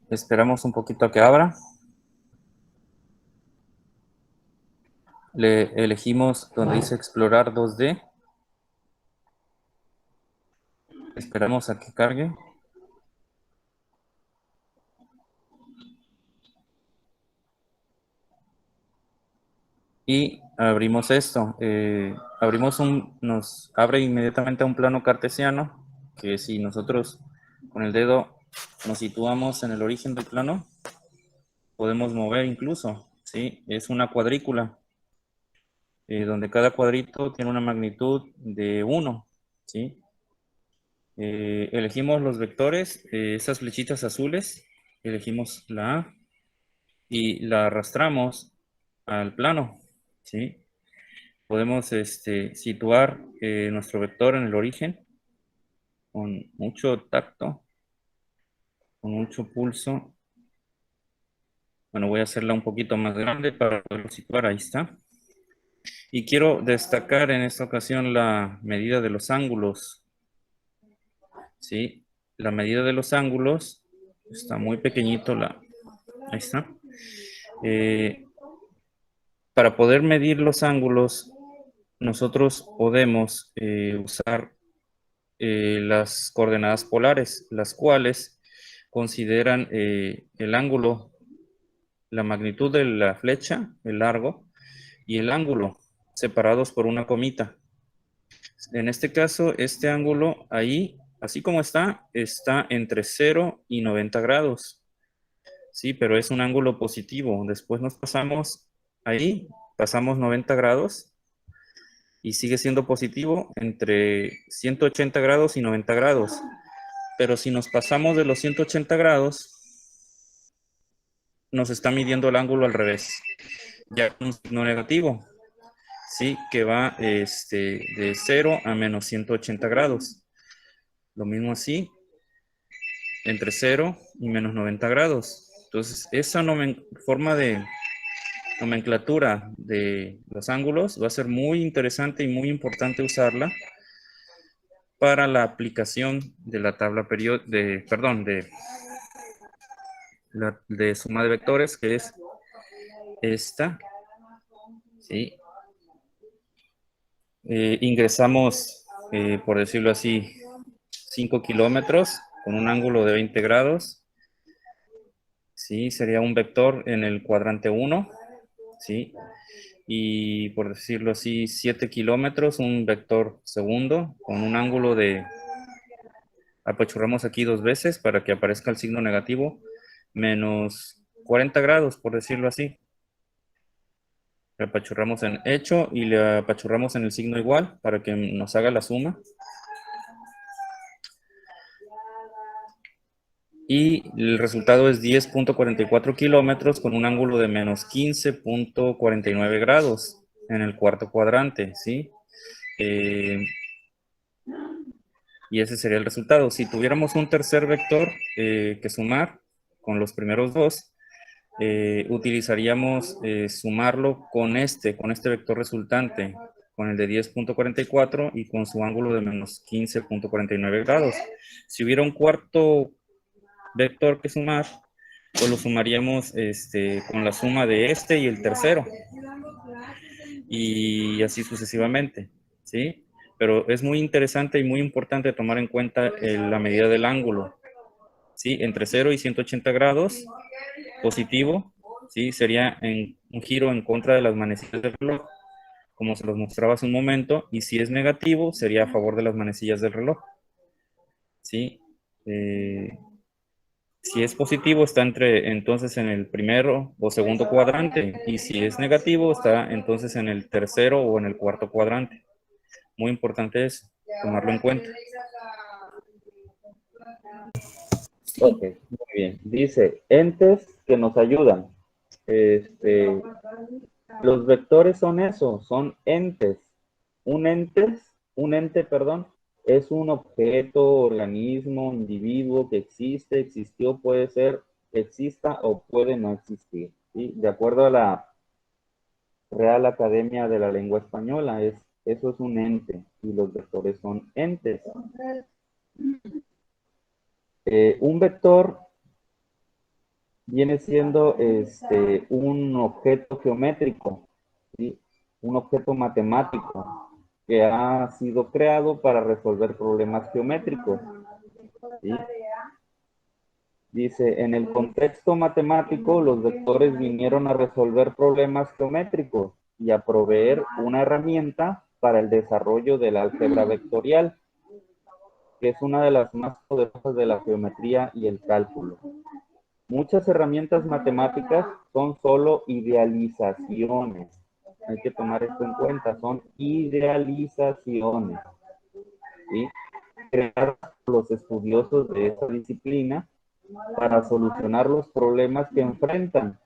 Esperamos un poquito a que abra. Le elegimos donde dice explorar 2D. Esperamos a que cargue. Y abrimos esto. Nos abre inmediatamente a un plano cartesiano, que si nosotros con el dedo nos situamos en el origen del plano, podemos mover incluso, ¿sí? Es una cuadrícula, donde cada cuadrito tiene una magnitud de 1, ¿sí? Elegimos los vectores, esas flechitas azules, elegimos la A y la arrastramos al plano, ¿sí? Podemos situar nuestro vector en el origen con mucho tacto, con mucho pulso. Bueno, voy a hacerla un poquito más grande para poderlo situar, ahí está. Y quiero destacar en esta ocasión la medida de los ángulos, ¿sí? La medida de los ángulos está muy pequeñito, ahí está. Para poder medir los ángulos, nosotros podemos usar las coordenadas polares, las cuales consideran el ángulo, la magnitud de la flecha, el largo, y el ángulo, separados por una comita. En este caso, este ángulo ahí, así como está entre 0 y 90 grados. Sí, pero es un ángulo positivo. Después nos pasamos ahí, pasamos 90 grados y sigue siendo positivo entre 180 grados y 90 grados. Pero si nos pasamos de los 180 grados, nos está midiendo el ángulo al revés. Ya un signo negativo, ¿sí? Que va de 0 a menos 180 grados. Lo mismo así, entre 0 y menos 90 grados. Entonces, esa forma de nomenclatura de los ángulos va a ser muy interesante y muy importante usarla para la aplicación de la tabla de suma de vectores, que es esta, ¿sí? Ingresamos, por decirlo así, 5 kilómetros con un ángulo de 20 grados, ¿sí? Sería un vector en el cuadrante 1, ¿sí? Y por decirlo así, 7 kilómetros, un vector segundo con un ángulo apachurramos aquí 2 veces para que aparezca el signo negativo, menos 40 grados, por decirlo así. Le apachurramos en hecho y le apachurramos en el signo igual para que nos haga la suma. Y el resultado es 10.44 kilómetros con un ángulo de menos 15.49 grados en el cuarto cuadrante, ¿sí? Y ese sería el resultado. Si tuviéramos un tercer vector que sumar con los primeros dos, utilizaríamos sumarlo con este vector resultante, con el de 10.44 y con su ángulo de menos 15.49 grados. Si hubiera un cuarto vector que sumar, pues lo sumaríamos con la suma de este y el tercero. Y así sucesivamente, ¿sí? Pero es muy interesante y muy importante tomar en cuenta la medida del ángulo, ¿sí? Entre 0 y 180 grados, positivo, ¿sí? Sería un giro en contra de las manecillas del reloj, como se los mostraba hace un momento, y si es negativo, sería a favor de las manecillas del reloj, ¿sí? Si es positivo, está entonces en el primero o segundo cuadrante, y si es negativo, está entonces en el tercero o en el cuarto cuadrante. Muy importante es tomarlo en cuenta. Ok, muy bien. Dice, entes que nos ayudan. Los vectores son eso, son entes. Un ente, perdón, es un objeto, organismo, individuo que existe, existió, puede ser, exista o puede no existir. ¿Sí? De acuerdo a la Real Academia de la Lengua Española, eso es un ente y los vectores son entes. Un vector viene siendo un objeto geométrico, ¿sí? Un objeto matemático que ha sido creado para resolver problemas geométricos, ¿sí? Dice, en el contexto matemático, los vectores vinieron a resolver problemas geométricos y a proveer una herramienta para el desarrollo del álgebra vectorial, que es una de las más poderosas de la geometría y el cálculo. Muchas herramientas matemáticas son solo idealizaciones. Hay que tomar esto en cuenta, son idealizaciones, ¿sí? Creadas por los estudiosos de esta disciplina para solucionar los problemas que enfrentan.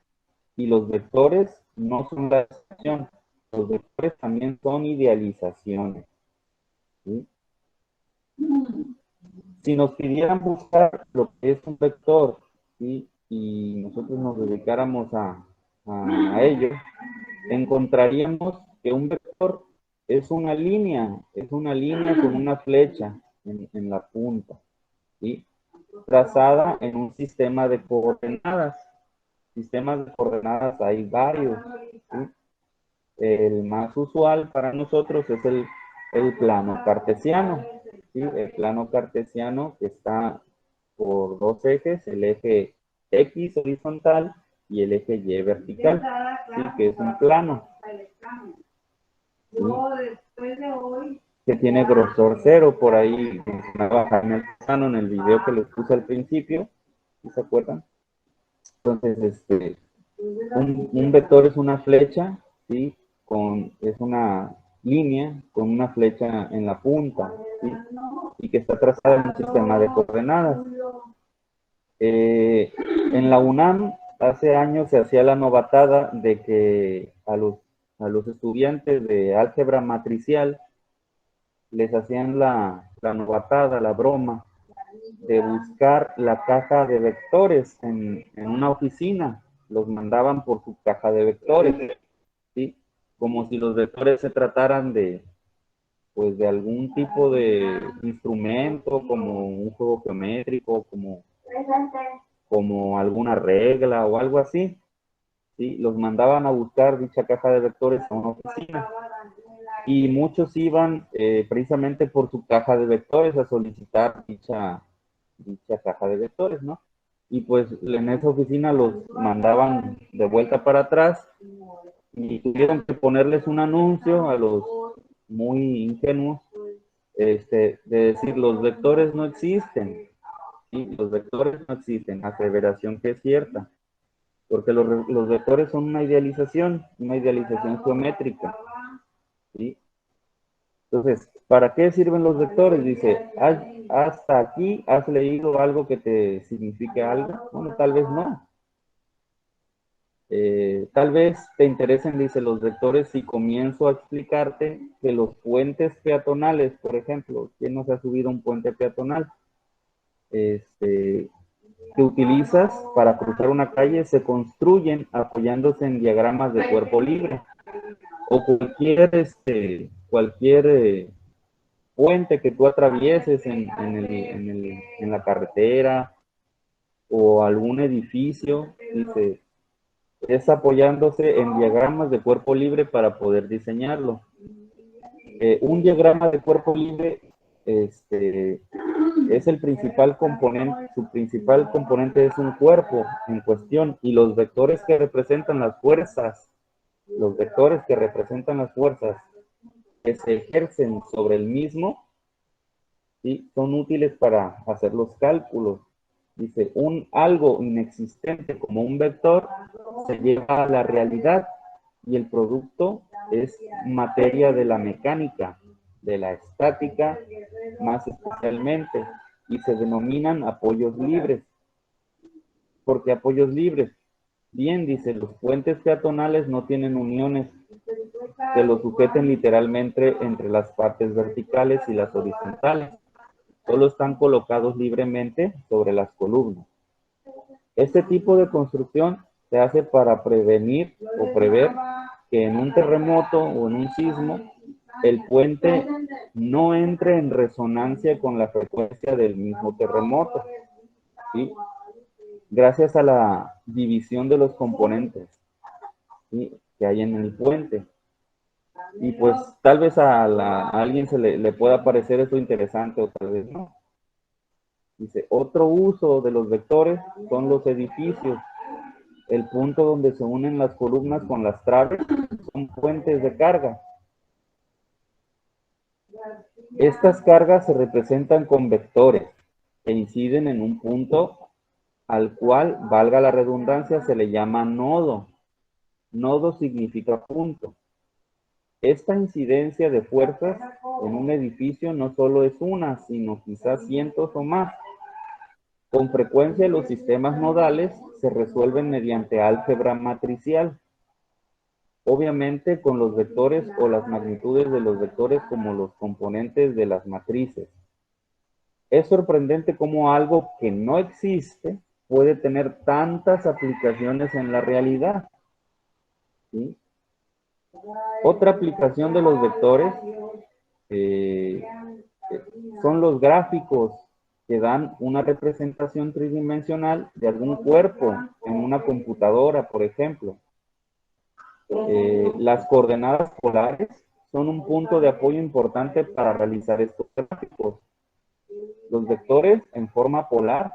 Y los vectores no son la excepción. Los vectores también son idealizaciones, ¿sí? Si nos pidieran buscar lo que es un vector, ¿sí? Y nosotros nos dedicáramos a ello, encontraríamos que un vector es una línea con una flecha en la punta, ¿sí? Trazada en un sistema de coordenadas. Sistemas de coordenadas hay varios, ¿sí? El más usual para nosotros es el plano cartesiano, ¿sí? El plano cartesiano que está por dos ejes, el eje X horizontal y el eje Y vertical, ¿sí? Que es un plano, ¿sí? Que tiene grosor cero. Por ahí mencionaba Jaime Altozano en el video que les puse al principio, ¿sí se acuerdan? Entonces, un vector es una flecha, ¿sí? Es una línea con una flecha en la punta, ¿sí? Y que está trazada en un sistema de coordenadas. En la UNAM hace años se hacía la novatada de que a los estudiantes de álgebra matricial les hacían la novatada, la broma, de buscar la caja de vectores en una oficina. Los mandaban por su caja de vectores, ¿sí? Como si los vectores se trataran pues, de algún tipo de instrumento, como un juego geométrico, como alguna regla o algo así, ¿sí? Los mandaban a buscar dicha caja de vectores a una oficina. Y muchos iban precisamente por su caja de vectores a solicitar dicha caja de vectores, ¿no? Y pues en esa oficina los mandaban de vuelta para atrás y tuvieron que ponerles un anuncio a los muy ingenuos, de decir, los vectores no existen, ¿sí? Los vectores no existen, aseveración que es cierta, porque los vectores son una idealización geométrica, ¿sí? Entonces, ¿para qué sirven los vectores? Dice, hasta aquí has leído algo que te signifique algo. Bueno, tal vez no. Tal vez te interesen, dice, los vectores si comienzo a explicarte que los puentes peatonales, por ejemplo, ¿quién no se ha subido a un puente peatonal? Que utilizas para cruzar una calle se construyen apoyándose en diagramas de cuerpo libre o cualquier puente que tú atravieses en la carretera o algún edificio, dice, es apoyándose en diagramas de cuerpo libre para poder diseñarlo. Un diagrama de cuerpo libre es el principal componente, su principal componente es un cuerpo en cuestión y los vectores que representan las fuerzas, que se ejercen sobre el mismo, ¿sí? Son útiles para hacer los cálculos. Dice, un algo inexistente como un vector se lleva a la realidad y el producto es materia de la mecánica, de la estática más especialmente, y se denominan apoyos libres. ¿Por qué apoyos libres? Bien, dice, los puentes peatonales no tienen uniones que los sujeten literalmente entre las partes verticales y las horizontales. Solo están colocados libremente sobre las columnas. Este tipo de construcción se hace para prevenir o prever que en un terremoto o en un sismo el puente no entre en resonancia con la frecuencia del mismo terremoto, ¿sí? gracias a la división de los componentes, ¿sí?, que hay en el puente. Y pues tal vez a alguien le pueda parecer esto interesante o tal vez no. Dice, otro uso de los vectores son los edificios. El punto donde se unen las columnas con las traves son puentes de carga. Estas cargas se representan con vectores que inciden en un punto al cual, valga la redundancia, se le llama nodo. Nodo significa punto. Esta incidencia de fuerzas en un edificio no solo es una, sino quizás cientos o más. Con frecuencia los sistemas nodales se resuelven mediante álgebra matricial. Obviamente con los vectores o las magnitudes de los vectores como los componentes de las matrices. Es sorprendente cómo algo que no existe puede tener tantas aplicaciones en la realidad, ¿sí? Otra aplicación de los vectores son los gráficos que dan una representación tridimensional de algún cuerpo en una computadora, por ejemplo. Las coordenadas polares son un punto de apoyo importante para realizar estos gráficos. Los vectores en forma polar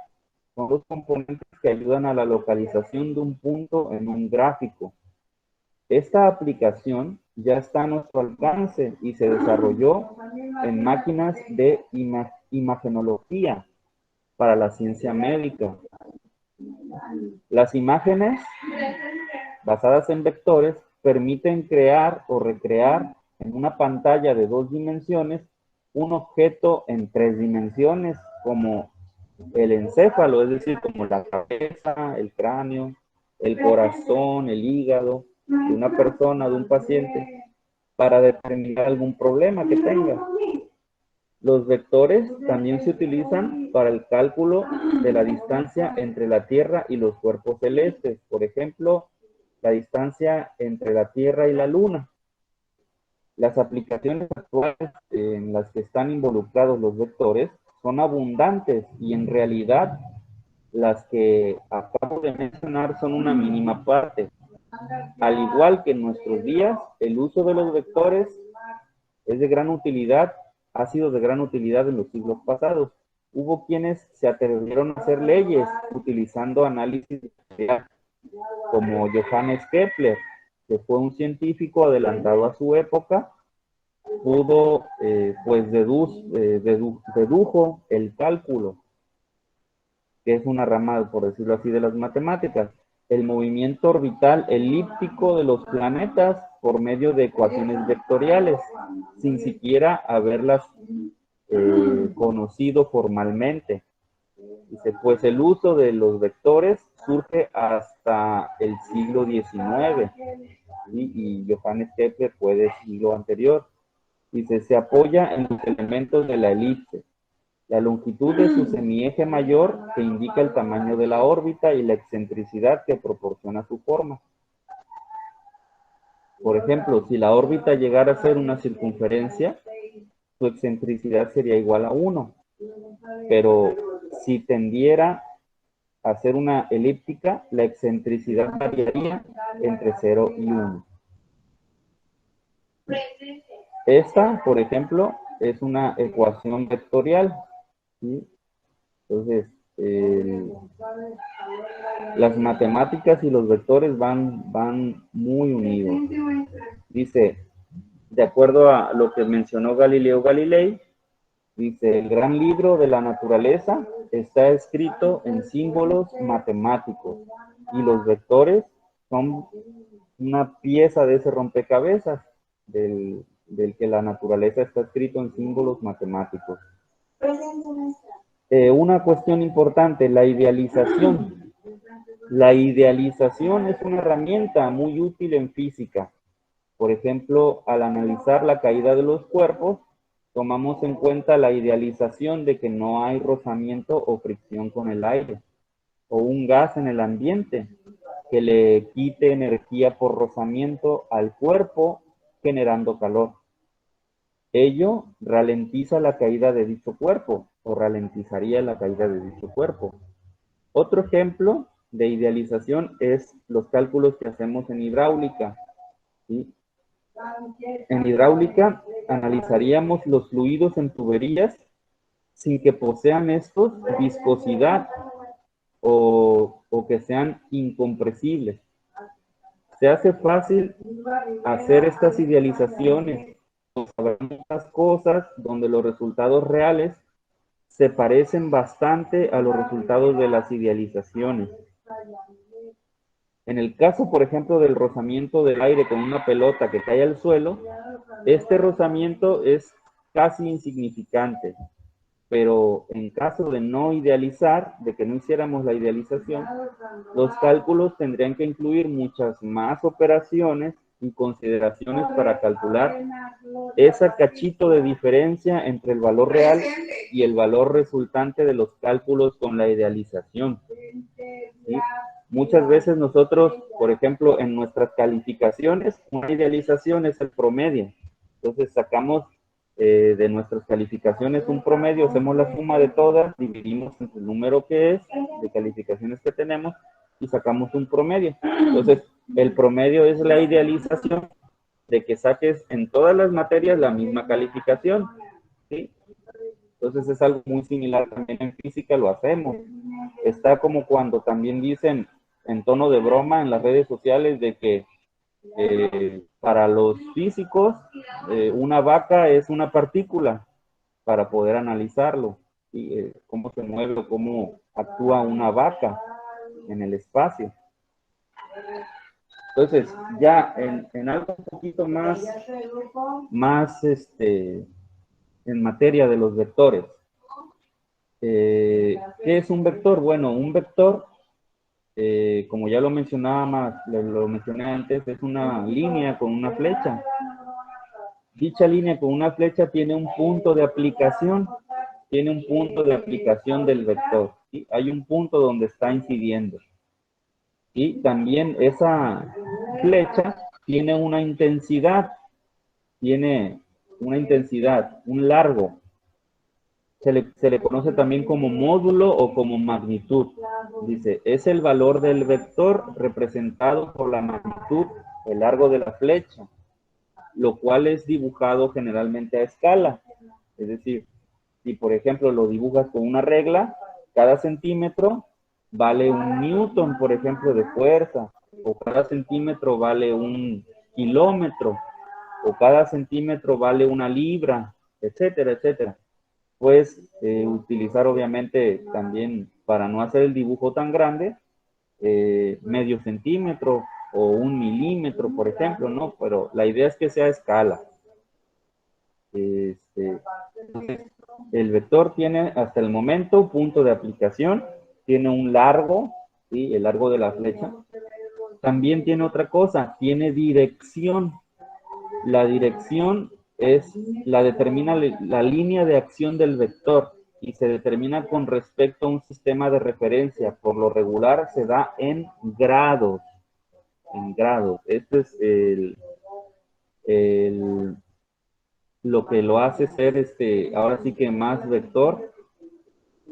son los componentes que ayudan a la localización de un punto en un gráfico. Esta aplicación ya está a nuestro alcance y se desarrolló en máquinas de imagenología para la ciencia médica. Las imágenes basadas en vectores permiten crear o recrear en una pantalla de 2 dimensiones un objeto en 3 dimensiones, como el encéfalo, es decir, como la cabeza, el cráneo, el corazón, el hígado de una persona, de un paciente, para determinar algún problema que tenga. Los vectores también se utilizan para el cálculo de la distancia entre la Tierra y los cuerpos celestes. Por ejemplo, la distancia entre la Tierra y la Luna. Las aplicaciones actuales en las que están involucrados los vectores son abundantes y en realidad las que acabo de mencionar son una mínima parte. Al igual que en nuestros días, el uso de los vectores es de gran utilidad, ha sido de gran utilidad en los siglos pasados. Hubo quienes se atrevieron a hacer leyes utilizando análisis vectorial, como Johannes Kepler, que fue un científico adelantado a su época, pues dedujo el cálculo, que es una rama, por decirlo así, de las matemáticas, el movimiento orbital elíptico de los planetas por medio de ecuaciones vectoriales, sin siquiera haberlas conocido formalmente. Dice, pues el uso de los vectores surge hasta el siglo XIX, ¿sí? Y Johannes Kepler fue del siglo anterior. Dice, se apoya en los elementos de la elipse, la longitud de su semieje mayor que indica el tamaño de la órbita y la excentricidad que proporciona su forma. Por ejemplo, si la órbita llegara a ser una circunferencia, su excentricidad sería igual a 1. Pero si tendiera a ser una elíptica, la excentricidad variaría entre 0 y 1. Esta, por ejemplo, es una ecuación vectorial, ¿sí? Entonces, las matemáticas y los vectores van muy unidos. Dice, de acuerdo a lo que mencionó Galileo Galilei, dice, el gran libro de la naturaleza está escrito en símbolos matemáticos y los vectores son una pieza de ese rompecabezas del que la naturaleza está escrito en símbolos matemáticos. Una cuestión importante, la idealización. La idealización es una herramienta muy útil en física. Por ejemplo, al analizar la caída de los cuerpos, tomamos en cuenta la idealización de que no hay rozamiento o fricción con el aire, o un gas en el ambiente que le quite energía por rozamiento al cuerpo, generando calor. Ello ralentiza la caída de dicho cuerpo, o ralentizaría la caída de dicho cuerpo. Otro ejemplo de idealización es los cálculos que hacemos en hidráulica, ¿sí? En hidráulica analizaríamos los fluidos en tuberías sin que posean estos viscosidad o que sean incompresibles. Se hace fácil hacer estas idealizaciones. Habrá muchas cosas donde los resultados reales se parecen bastante a los resultados de las idealizaciones. En el caso, por ejemplo, del rozamiento del aire con una pelota que cae al suelo, este rozamiento es casi insignificante. Pero en caso de no idealizar, de que no hiciéramos la idealización, los cálculos tendrían que incluir muchas más operaciones y consideraciones para calcular ese cachito de diferencia entre el valor real y el valor resultante de los cálculos con la idealización. ¿Sí? Muchas veces nosotros, por ejemplo, en nuestras calificaciones, una idealización es el promedio. Entonces sacamos de nuestras calificaciones un promedio, hacemos la suma de todas, dividimos entre el número que es, de calificaciones que tenemos, y sacamos un promedio. Entonces, el promedio es la idealización de que saques en todas las materias la misma calificación, ¿sí? Entonces es algo muy similar también en física, lo hacemos. Está como cuando también dicen en tono de broma en las redes sociales de que para los físicos una vaca es una partícula para poder analizarlo, y cómo se mueve, cómo actúa una vaca en el espacio. Entonces, ya en algo un poquito más en materia de los vectores. ¿Qué es un vector? Bueno, un vector, como ya lo lo mencioné antes, es una línea con una flecha. Dicha línea con una flecha tiene un punto de aplicación, del vector, ¿sí? Hay un punto donde está incidiendo. Y también esa flecha tiene una intensidad, un largo. Se le conoce también como módulo o como magnitud. Dice, es el valor del vector representado por la magnitud, el largo de la flecha, lo cual es dibujado generalmente a escala. Es decir, si por ejemplo lo dibujas con una regla, cada centímetro vale un newton, por ejemplo, de fuerza, o cada centímetro vale un kilómetro, o cada centímetro vale una libra, etcétera, etcétera. Puedes utilizar obviamente también, para no hacer el dibujo tan grande, medio centímetro o un milímetro, por ejemplo, ¿no? Pero la idea es que sea a escala. Entonces, el vector tiene hasta el momento punto de aplicación, tiene un largo, ¿sí? El largo de la flecha. También tiene otra cosa, tiene dirección. La dirección determina la línea de acción del vector y se determina con respecto a un sistema de referencia. Por lo regular se da en grados. En grados. Este es lo que lo hace ser ahora sí que más vector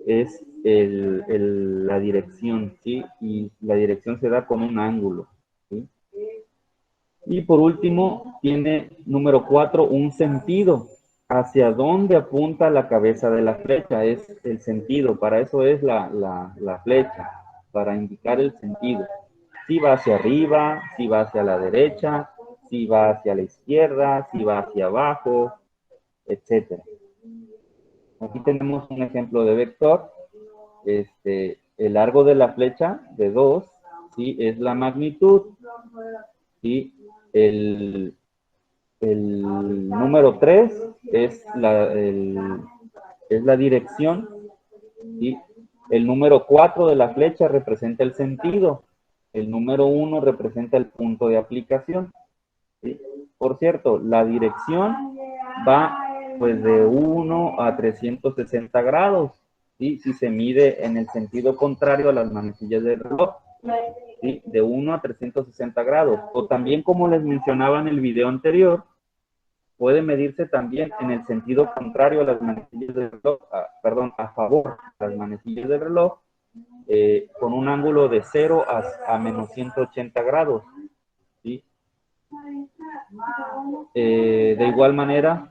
es la dirección, ¿sí? Y la dirección se da con un ángulo, ¿sí? Y por último, tiene número 4, un sentido. ¿Hacia dónde apunta la cabeza de la flecha? Es el sentido, para eso es la flecha, para indicar el sentido. Si va hacia arriba, si va hacia la derecha, si va hacia la izquierda, si va hacia abajo, etcétera. Aquí tenemos un ejemplo de vector. El largo de la flecha de 2, ¿sí? Es la magnitud. ¿Sí? El número 3 es la dirección. ¿Sí? El número 4 de la flecha representa el sentido. El número 1 representa el punto de aplicación. ¿Sí? Por cierto, la dirección va pues de 1 a 360 grados, ¿sí? Si se mide en el sentido contrario a las manecillas del reloj, ¿sí? De 1 a 360 grados. O también, como les mencionaba en el video anterior, puede medirse también en el sentido contrario a las manecillas del reloj, a favor de las manecillas del reloj, con un ángulo de 0 a menos 180 grados. ¿Sí? De igual manera,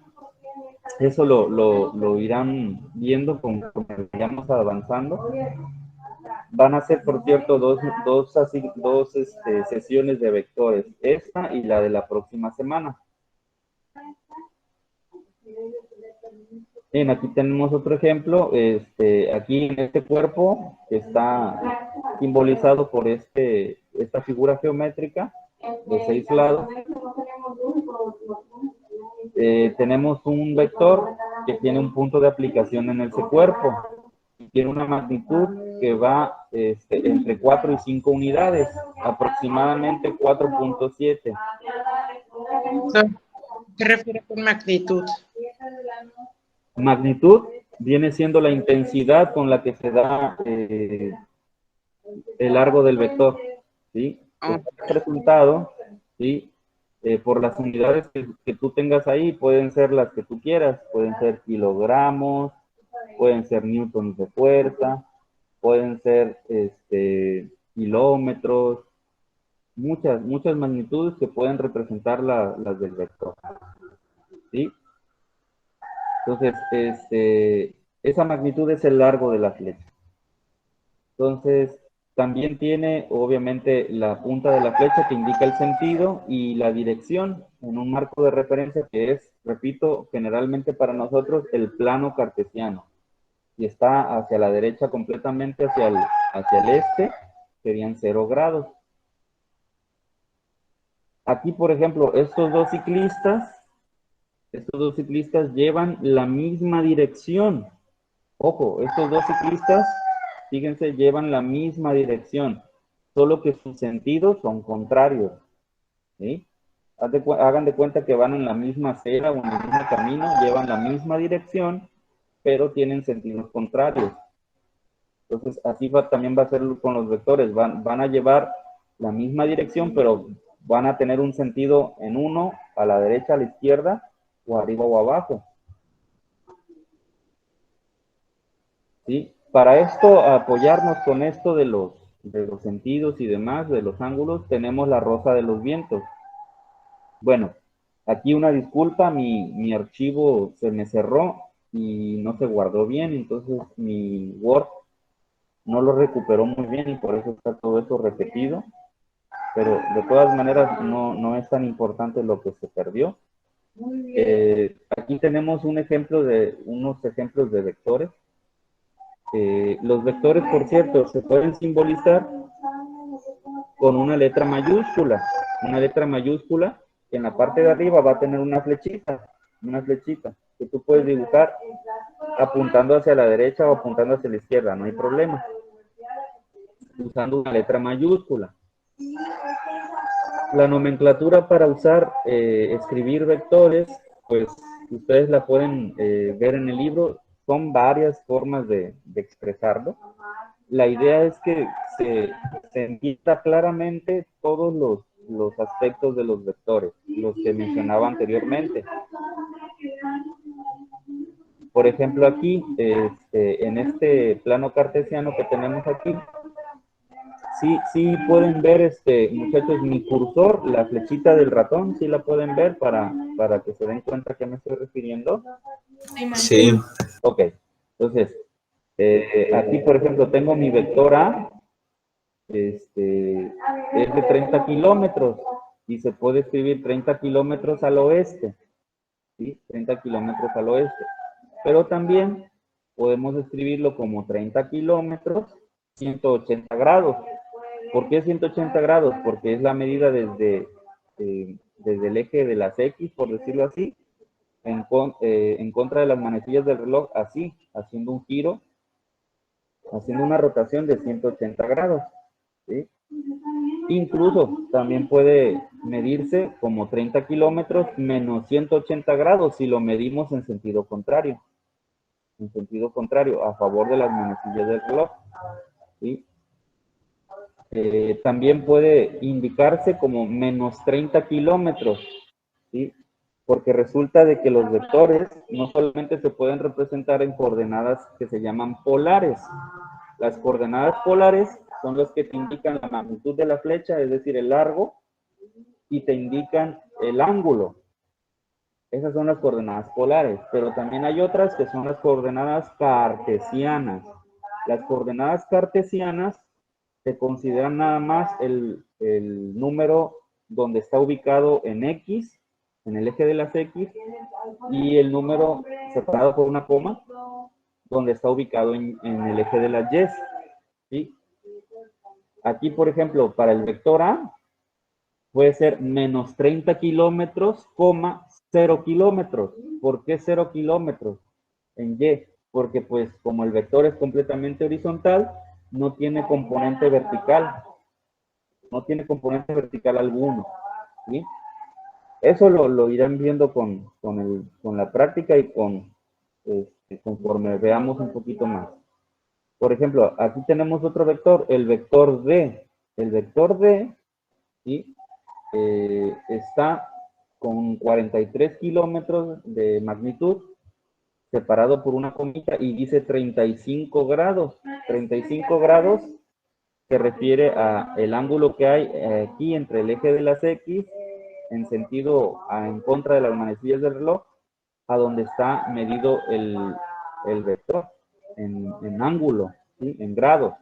eso lo irán viendo conforme vayamos avanzando. Van a ser, por cierto, dos sesiones de vectores, esta y la de la próxima semana. Bien, aquí tenemos otro ejemplo. Aquí en este cuerpo que está simbolizado por esta figura geométrica de 6 lados. Tenemos un vector que tiene un punto de aplicación en ese cuerpo. Tiene una magnitud que va entre 4 y 5 unidades, aproximadamente 4.7. ¿Qué refiere con magnitud? Magnitud viene siendo la intensidad con la que se da el largo del vector, ¿sí? El resultado, ¿sí? Por las unidades que tú tengas ahí, pueden ser las que tú quieras, pueden ser kilogramos, pueden ser newtons de fuerza, pueden ser kilómetros, muchas magnitudes que pueden representar las del vector, ¿sí? Entonces, esa magnitud es el largo de la flecha. Entonces, también tiene, obviamente, la punta de la flecha que indica el sentido y la dirección en un marco de referencia que es, repito, generalmente para nosotros el plano cartesiano. Y está hacia la derecha completamente hacia el este, serían 0 grados. Aquí, por ejemplo, estos dos ciclistas llevan la misma dirección. Ojo, estos dos ciclistas, fíjense, llevan la misma dirección, solo que sus sentidos son contrarios. ¿Sí? Hagan de cuenta que van en la misma acera o en el mismo camino, llevan la misma dirección, pero tienen sentidos contrarios. Entonces, así también va a ser con los vectores. Van a llevar la misma dirección, pero van a tener un sentido en uno, a la derecha, a la izquierda, o arriba o abajo. ¿Sí? Para esto, apoyarnos con esto de los sentidos y demás, de los ángulos, tenemos la rosa de los vientos. Bueno, aquí una disculpa, mi archivo se me cerró y no se guardó bien, entonces mi Word no lo recuperó muy bien y por eso está todo eso repetido. Pero de todas maneras no es tan importante lo que se perdió. Aquí tenemos unos ejemplos de vectores. Los vectores, por cierto, se pueden simbolizar con una letra mayúscula que en la parte de arriba va a tener una flechita que tú puedes dibujar apuntando hacia la derecha o apuntando hacia la izquierda, no hay problema, usando una letra mayúscula. La nomenclatura para escribir vectores, pues ustedes la pueden ver en el libro. Son varias formas de expresarlo. La idea es que se entienda claramente todos los aspectos de los vectores, los que mencionaba anteriormente. Por ejemplo, aquí, en este plano cartesiano que tenemos aquí, sí pueden ver, muchachos, mi cursor, la flechita del ratón, sí la pueden ver para que se den cuenta a qué me estoy refiriendo. Sí. Ok, entonces, aquí, por ejemplo, tengo mi vector A, es de 30 kilómetros, y se puede escribir 30 kilómetros al oeste, ¿sí? 30 kilómetros al oeste. Pero también podemos escribirlo como 30 kilómetros, 180 grados. ¿Por qué 180 grados? Porque es la medida desde el eje de las X, por decirlo así, en contra de las manecillas del reloj, así, haciendo un giro, haciendo una rotación de 180 grados. ¿Sí? Incluso también puede medirse como 30 kilómetros menos 180 grados si lo medimos en sentido contrario. En sentido contrario, a favor de las manecillas del reloj. ¿Sí? También puede indicarse como menos 30 kilómetros, ¿sí? Porque resulta de que los vectores no solamente se pueden representar en coordenadas que se llaman polares, Las coordenadas polares son las que te indican la magnitud de la flecha, es decir, el largo, y te indican el ángulo. Esas son las coordenadas polares, pero también hay otras que son las coordenadas cartesianas. Las coordenadas cartesianas se consideran nada más el número donde está ubicado en X, en el eje de las X, y el número separado por una coma, donde está ubicado en el eje de las Y. ¿Sí? Aquí, por ejemplo, para el vector A, puede ser menos 30 kilómetros, 0 kilómetros. ¿Por qué 0 kilómetros? En Y, porque pues como el vector es completamente horizontal, no tiene componente vertical. No tiene componente vertical alguno. ¿Sí? Eso lo irán viendo con la práctica y conforme veamos un poquito más. Por ejemplo, aquí tenemos otro vector, el vector D. El vector D, ¿sí? Está con 43 kilómetros de magnitud, separado por una comita, y dice 35 grados. 35 grados se refiere a el ángulo que hay aquí entre el eje de las X, en sentido en contra de las manecillas del reloj, a donde está medido el vector, en ángulo, ¿sí? En grados.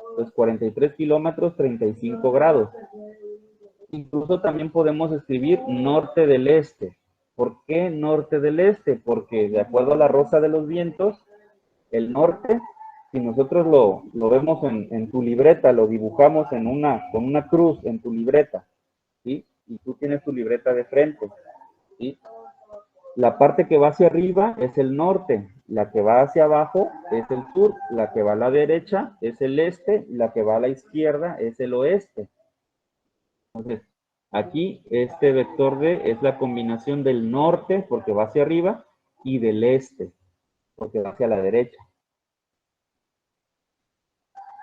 Entonces, 43 kilómetros, 35 grados. Incluso también podemos escribir norte del este. ¿Por qué norte del este? Porque de acuerdo a la rosa de los vientos, el norte, si nosotros lo vemos en tu libreta, lo dibujamos con una cruz en tu libreta, ¿sí? Y tú tienes tu libreta de frente, ¿sí? La parte que va hacia arriba es el norte, la que va hacia abajo es el sur, la que va a la derecha es el este, y la que va a la izquierda es el oeste. Entonces, aquí este vector D es la combinación del norte, porque va hacia arriba, y del este, porque va hacia la derecha.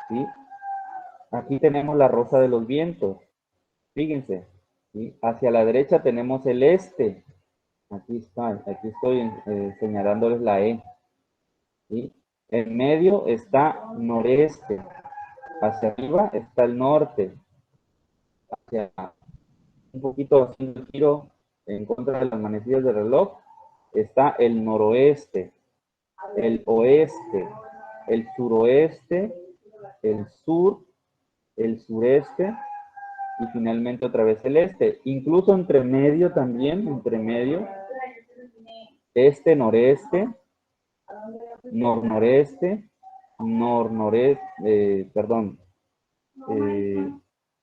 ¿Sí? Aquí tenemos la rosa de los vientos. Fíjense, ¿sí? Hacia la derecha tenemos el este. Aquí está, aquí estoy señalándoles la E. ¿Sí? En medio está noreste. Hacia arriba está el norte. Hacia un poquito haciendo el giro en contra de las manecillas del reloj está el noroeste, el oeste, el suroeste, el sur, el sureste y finalmente otra vez el este. Incluso entre medio también, entre medio, este, noreste, noreste,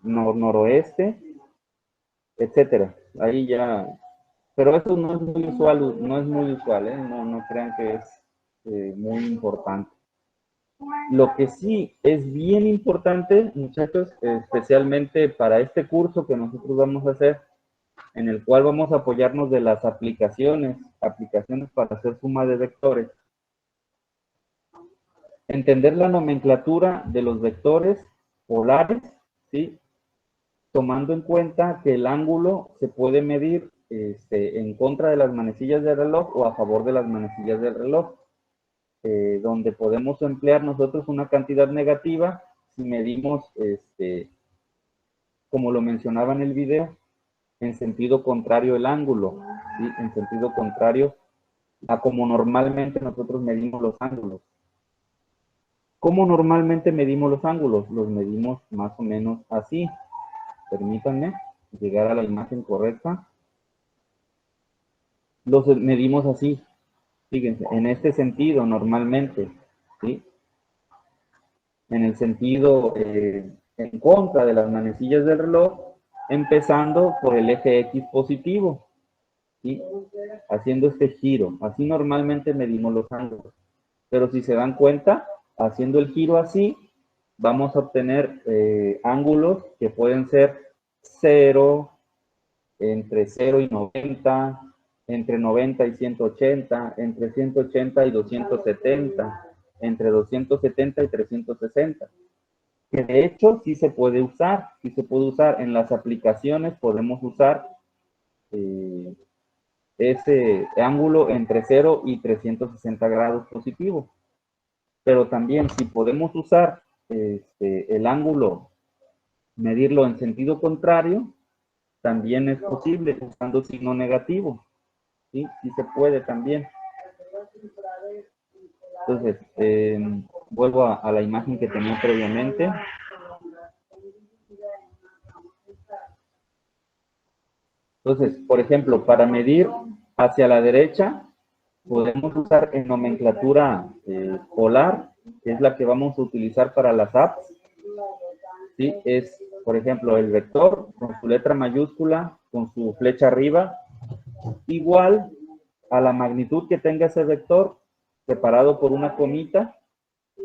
noroeste, etcétera. Ahí ya, pero eso no es muy usual, ¿eh? No crean que es muy importante. Lo que sí es bien importante, muchachos, especialmente para este curso que nosotros vamos a hacer, en el cual vamos a apoyarnos de las aplicaciones para hacer suma de vectores. Entender la nomenclatura de los vectores polares, ¿sí? Tomando en cuenta que el ángulo se puede medir en contra de las manecillas del reloj o a favor de las manecillas del reloj. Donde podemos emplear nosotros una cantidad negativa si medimos, como lo mencionaba en el video, en sentido contrario el ángulo, ¿sí? En sentido contrario a como normalmente nosotros medimos los ángulos. ¿Cómo normalmente medimos los ángulos? Los medimos más o menos así. Permítanme llegar a la imagen correcta. Los medimos así. Fíjense, en este sentido normalmente, ¿sí? En el sentido en contra de las manecillas del reloj, empezando por el eje X positivo, ¿sí? Haciendo este giro. Así normalmente medimos los ángulos. Pero si se dan cuenta, haciendo el giro así, vamos a obtener ángulos que pueden ser 0, entre 0 y 90, entre 90 y 180, entre 180 y 270, entre 270 y 360. Que de hecho sí se puede usar, en las aplicaciones podemos usar ese ángulo entre 0 y 360 grados positivo. Pero también si podemos usar el ángulo, medirlo en sentido contrario, también es posible usando signo negativo. ¿Sí? Sí se puede también. Entonces, vuelvo a la imagen que tenía previamente. Entonces, por ejemplo, para medir hacia la derecha, podemos usar en nomenclatura polar, que es la que vamos a utilizar para las apps. ¿Sí? Es, por ejemplo, el vector con su letra mayúscula, con su flecha arriba, igual a la magnitud que tenga ese vector, separado por una comita,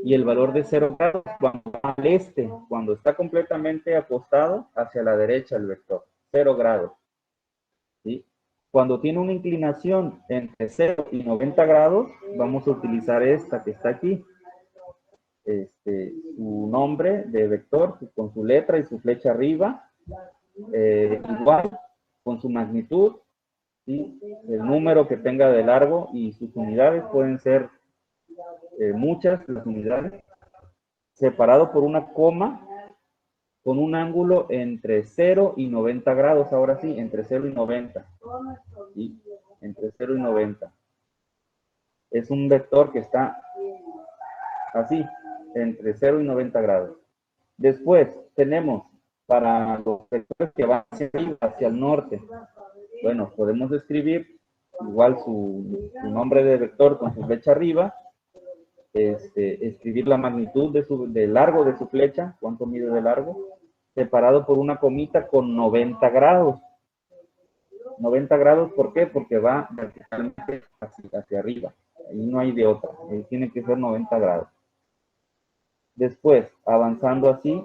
y el valor de 0 grados cuando va al este, cuando está completamente acostado hacia la derecha el vector, 0 grados. ¿Sí? Cuando tiene una inclinación entre 0 y 90 grados, vamos a utilizar esta que está aquí. Su nombre de vector con su letra y su flecha arriba, igual con su magnitud, ¿sí? El número que tenga de largo y sus unidades pueden ser muchas las unidades, separado por una coma con un ángulo entre 0 y 90 grados, ahora sí, entre 0 y 90. ¿Sí? Entre 0 y 90. Es un vector que está así, entre 0 y 90 grados. Después tenemos para los vectores que van hacia arriba, hacia el norte. Bueno, podemos escribir igual su nombre de vector con su flecha arriba, escribir la magnitud de largo de su flecha, cuánto mide de largo, separado por una comita con 90 grados. 90 grados, ¿por qué? Porque va verticalmente hacia arriba. Ahí no hay de otra. Ahí tiene que ser 90 grados. Después, avanzando así,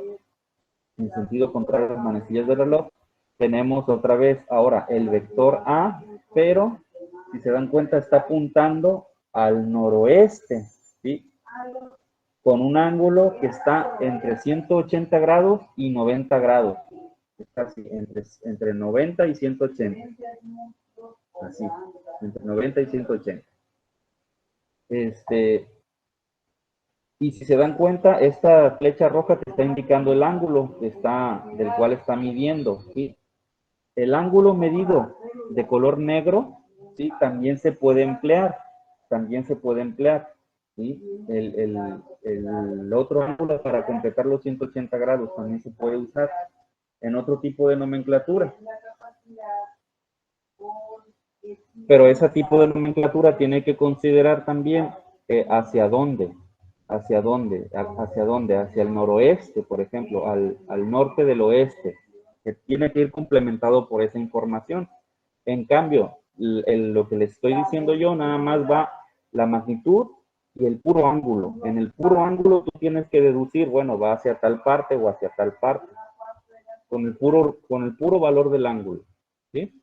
en sentido contrario a las manecillas del reloj, tenemos otra vez ahora el vector A, pero si se dan cuenta está apuntando al noroeste, ¿sí? Con un ángulo que está entre 180 grados y 90 grados. Está así, entre 90 y 180. Así, entre 90 y 180. Y si se dan cuenta, esta flecha roja te está indicando el ángulo del cual está midiendo. ¿Sí? El ángulo medido de color negro, ¿sí? También se puede emplear. También se puede emplear. ¿Sí? El otro ángulo para completar los 180 grados también se puede usar en otro tipo de nomenclatura. Pero ese tipo de nomenclatura tiene que considerar también hacia dónde, hacia el noroeste, por ejemplo, al norte del oeste, que tiene que ir complementado por esa información. En cambio, lo que les estoy diciendo yo, nada más va la magnitud y el puro ángulo. En el puro ángulo tú tienes que deducir, bueno, va hacia tal parte o hacia tal parte, con el puro valor del ángulo. ¿Sí?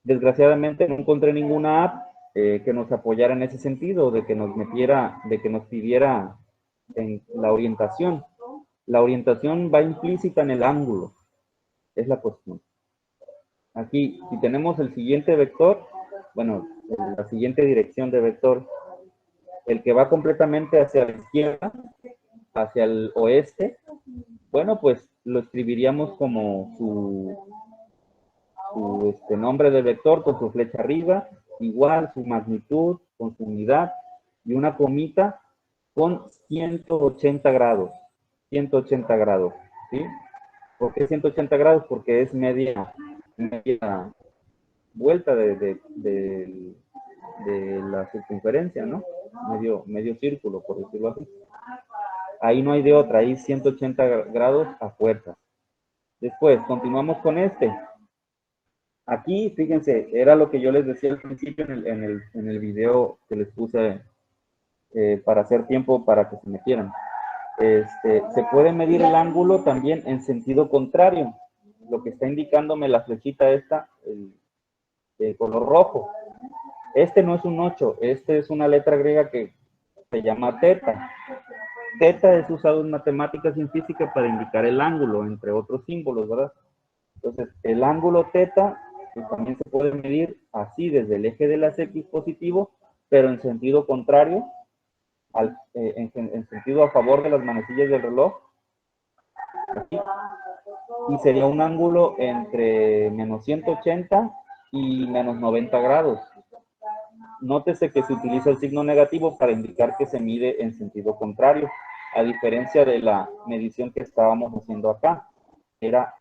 Desgraciadamente no encontré ninguna app que nos apoyara en ese sentido, de que nos pidiera en la orientación. La orientación va implícita en el ángulo, es la cuestión. Aquí, si tenemos el siguiente vector, bueno, la siguiente dirección de vector, el que va completamente hacia la izquierda, hacia el oeste, bueno, pues lo escribiríamos como su nombre del vector con su flecha arriba, igual su magnitud con su unidad y una comita con 180 grados. 180 grados, ¿sí? ¿Por qué 180 grados? Porque es media vuelta de la circunferencia, ¿no? Medio círculo, por decirlo así. Ahí no hay de otra, ahí 180 grados a fuerza. Después, continuamos con este. Aquí, fíjense, era lo que yo les decía al principio en el video que les puse para hacer tiempo para que se metieran. Se puede medir el ángulo también en sentido contrario. Lo que está indicándome la flechita esta, el color rojo. Este no es un 8, este es una letra griega que se llama teta. Teta es usado en matemáticas y en física para indicar el ángulo, entre otros símbolos, ¿verdad? Entonces, el ángulo teta pues, también se puede medir así, desde el eje de las X positivo, pero en sentido contrario, en sentido a favor de las manecillas del reloj, así, y sería un ángulo entre menos 180 y menos 90 grados. Nótese que se utiliza el signo negativo para indicar que se mide en sentido contrario, a diferencia de la medición que estábamos haciendo acá. Era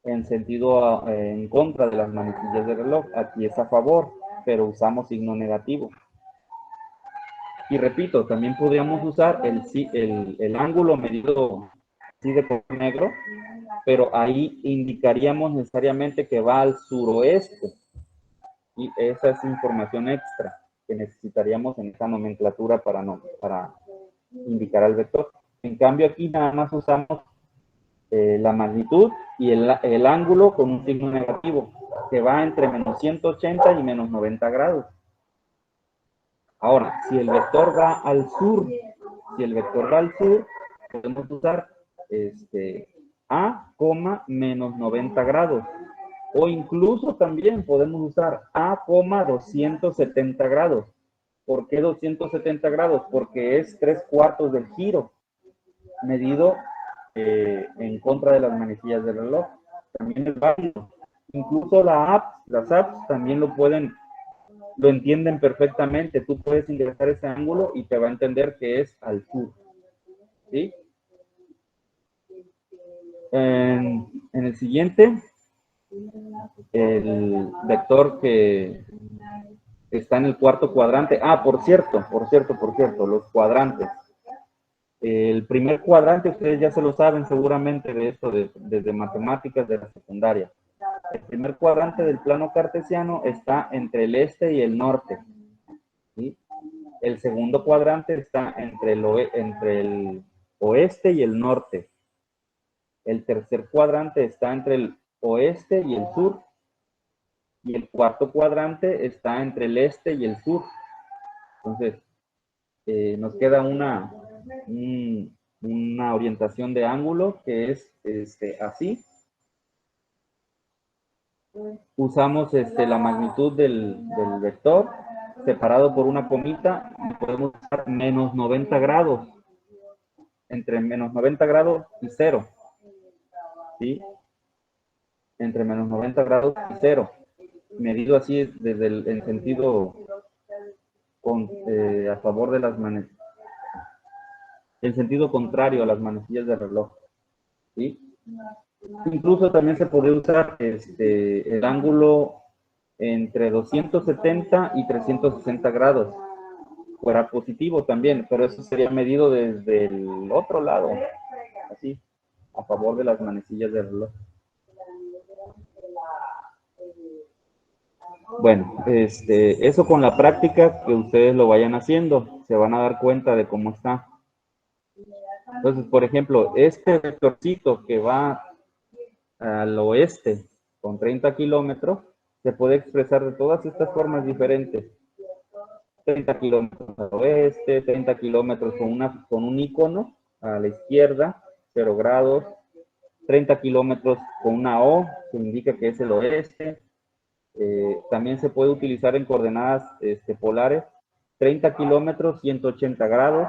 en sentido en contra de las manecillas del reloj. Aquí es a favor, pero usamos signo negativo. Y repito, también podríamos usar el ángulo medido así de color negro, pero ahí indicaríamos necesariamente que va al suroeste. Y esa es información extra que necesitaríamos en esta nomenclatura para indicar al vector. En cambio, aquí nada más usamos la magnitud y el ángulo con un signo negativo, que va entre menos 180 y menos 90 grados. Ahora, si el vector va al sur, podemos usar A, menos 90 grados. O incluso también podemos usar A, 270 grados. ¿Por qué 270 grados? Porque es 3/4 del giro, medido en contra de las manecillas del reloj. También es válido. Incluso las apps también lo entienden perfectamente. Tú puedes ingresar ese ángulo y te va a entender que es al sur. ¿Sí? En el siguiente, el vector que está en el cuarto cuadrante. Por cierto, los cuadrantes. El primer cuadrante, ustedes ya se lo saben seguramente de esto, desde matemáticas de la secundaria. El primer cuadrante del plano cartesiano está entre el este y el norte. ¿Sí? El segundo cuadrante está entre el oeste y el norte. El tercer cuadrante está entre el oeste y el sur. Y el cuarto cuadrante está entre el este y el sur. Entonces, nos queda una orientación de ángulo que es así. Usamos la magnitud del vector separado por una comita y podemos usar menos 90 grados. Entre menos 90 grados y 0. ¿Sí? Entre menos 90 grados y 0. Medido así desde en sentido a favor de las manecillas. El sentido contrario a las manecillas del reloj. ¿Sí? Incluso también se podría usar el ángulo entre 270 y 360 grados. Fuera positivo también, pero eso sería medido desde el otro lado. Así, a favor de las manecillas del reloj. Bueno, eso con la práctica que ustedes lo vayan haciendo, se van a dar cuenta de cómo está. Entonces, por ejemplo, este vectorcito que va al oeste con 30 kilómetros, se puede expresar de todas estas formas diferentes. 30 kilómetros al oeste, 30 kilómetros con un icono a la izquierda, 0 grados, 30 kilómetros con una O, que indica que es el oeste. También se puede utilizar en coordenadas polares, 30 kilómetros, 180 grados.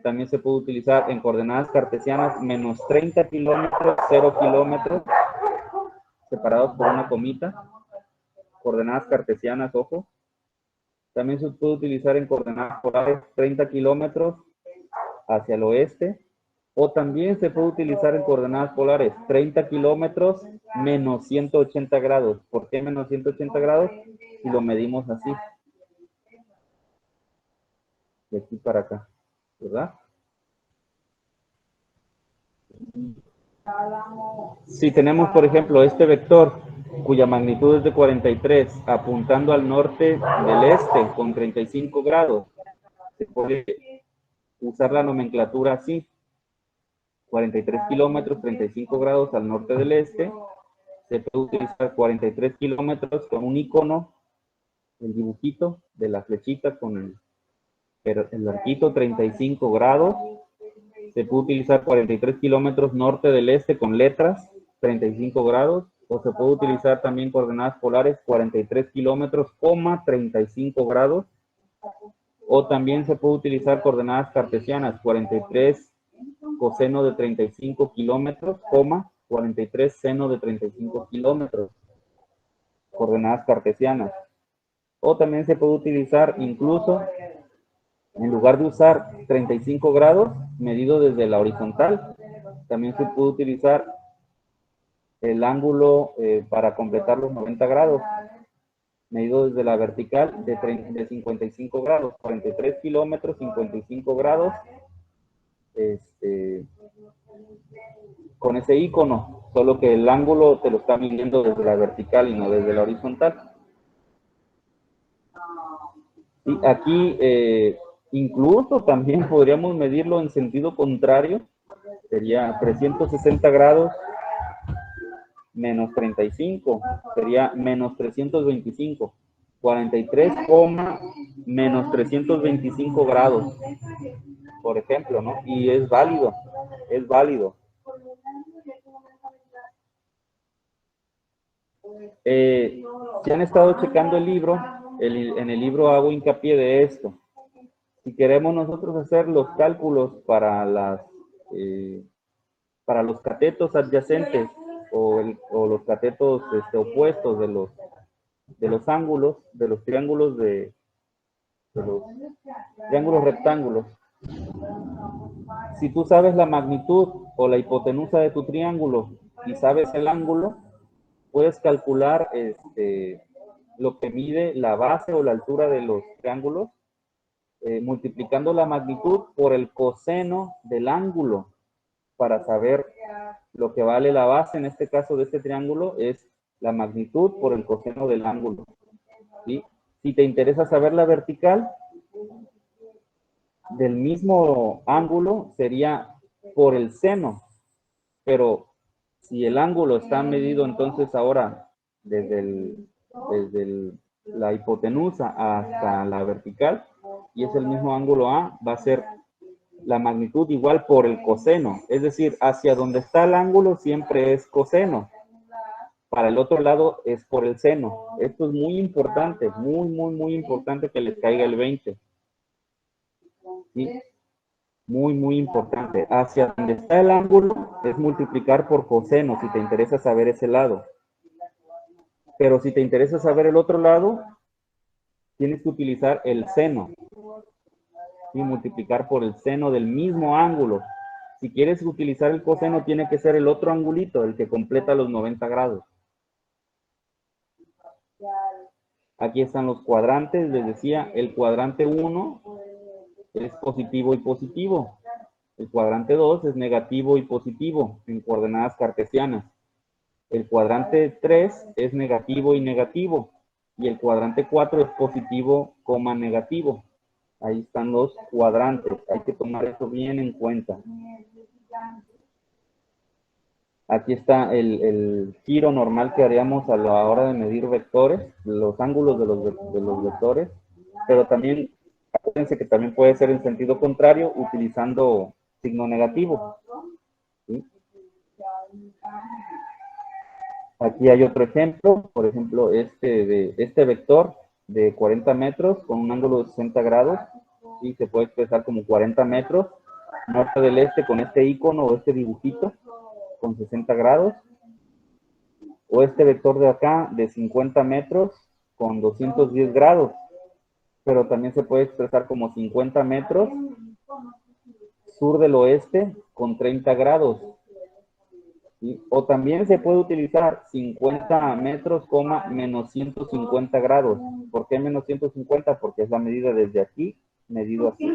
También se puede utilizar en coordenadas cartesianas, menos 30 kilómetros, 0 kilómetros, separados por una comita. Coordenadas cartesianas, ojo. También se puede utilizar en coordenadas polares, 30 kilómetros hacia el oeste. O también se puede utilizar en coordenadas polares, 30 kilómetros menos 180 grados. ¿Por qué menos 180 grados? Si lo medimos así. De aquí para acá, ¿verdad? Si tenemos, por ejemplo, este vector, cuya magnitud es de 43, apuntando al norte del este con 35 grados, se puede usar la nomenclatura así. 43 kilómetros, 35 grados al norte del este. Se puede utilizar 43 kilómetros con un icono, el dibujito de la flechita con el arquito, 35 grados. Se puede utilizar 43 kilómetros norte del este con letras, 35 grados. O se puede utilizar también coordenadas polares, 43 kilómetros, 35 grados. O también se puede utilizar coordenadas cartesianas, 43 coseno de 35 kilómetros, 43 seno de 35 kilómetros, coordenadas cartesianas. O también se puede utilizar incluso, en lugar de usar 35 grados medido desde la horizontal, también se puede utilizar el ángulo para completar los 90 grados, medido desde la vertical de 55 grados, 43 kilómetros, 55 grados, con ese icono, solo que el ángulo te lo está midiendo desde la vertical y no desde la horizontal. Y aquí incluso también podríamos medirlo en sentido contrario, sería 360 grados menos 35, sería menos 325, 43, menos 325 grados, por ejemplo, ¿no? Y es válido, es válido. Si han estado checando el libro, en el libro hago hincapié de esto. Si queremos nosotros hacer los cálculos para los catetos adyacentes o los catetos opuestos de los ángulos, de los triángulos rectángulos, si tú sabes la magnitud o la hipotenusa de tu triángulo y sabes el ángulo, puedes calcular lo que mide la base o la altura de los triángulos, multiplicando la magnitud por el coseno del ángulo, para saber lo que vale la base, en este caso de este triángulo, es la magnitud por el coseno del ángulo. ¿Sí? Si te interesa saber la vertical del mismo ángulo, sería por el seno, pero si el ángulo está medido entonces ahora desde la hipotenusa hasta la vertical, y es el mismo ángulo A, va a ser la magnitud igual por el coseno, es decir, hacia donde está el ángulo siempre es coseno, para el otro lado es por el seno. Esto es muy importante, muy importante que les caiga el 20. ¿Sí? Muy importante. Hacia donde está el ángulo es multiplicar por coseno, si te interesa saber ese lado. Pero si te interesa saber el otro lado, tienes que utilizar el seno. Y multiplicar por el seno del mismo ángulo. Si quieres utilizar el coseno, tiene que ser el otro angulito, el que completa los 90 grados. Aquí están los cuadrantes. Les decía, el cuadrante 1 es positivo y positivo. El cuadrante 2 es negativo y positivo en coordenadas cartesianas. El cuadrante 3 es negativo y negativo. Y el cuadrante 4 es positivo, negativo. Ahí están los cuadrantes. Hay que tomar eso bien en cuenta. Aquí está el giro normal que haríamos a la hora de medir vectores, los ángulos de los vectores. Pero también, acuérdense que también puede ser en sentido contrario utilizando signo negativo. ¿Sí? Aquí hay otro ejemplo, por ejemplo, este vector de 40 metros con un ángulo de 60 grados, y se puede expresar como 40 metros, norte del este con este icono o este dibujito con 60 grados, o este vector de acá de 50 metros con 210 grados, pero también se puede expresar como 50 metros sur del oeste con 30 grados. ¿Sí? O también se puede utilizar 50 metros, menos 150 grados. ¿Por qué menos 150? Porque es la medida desde aquí, medido así.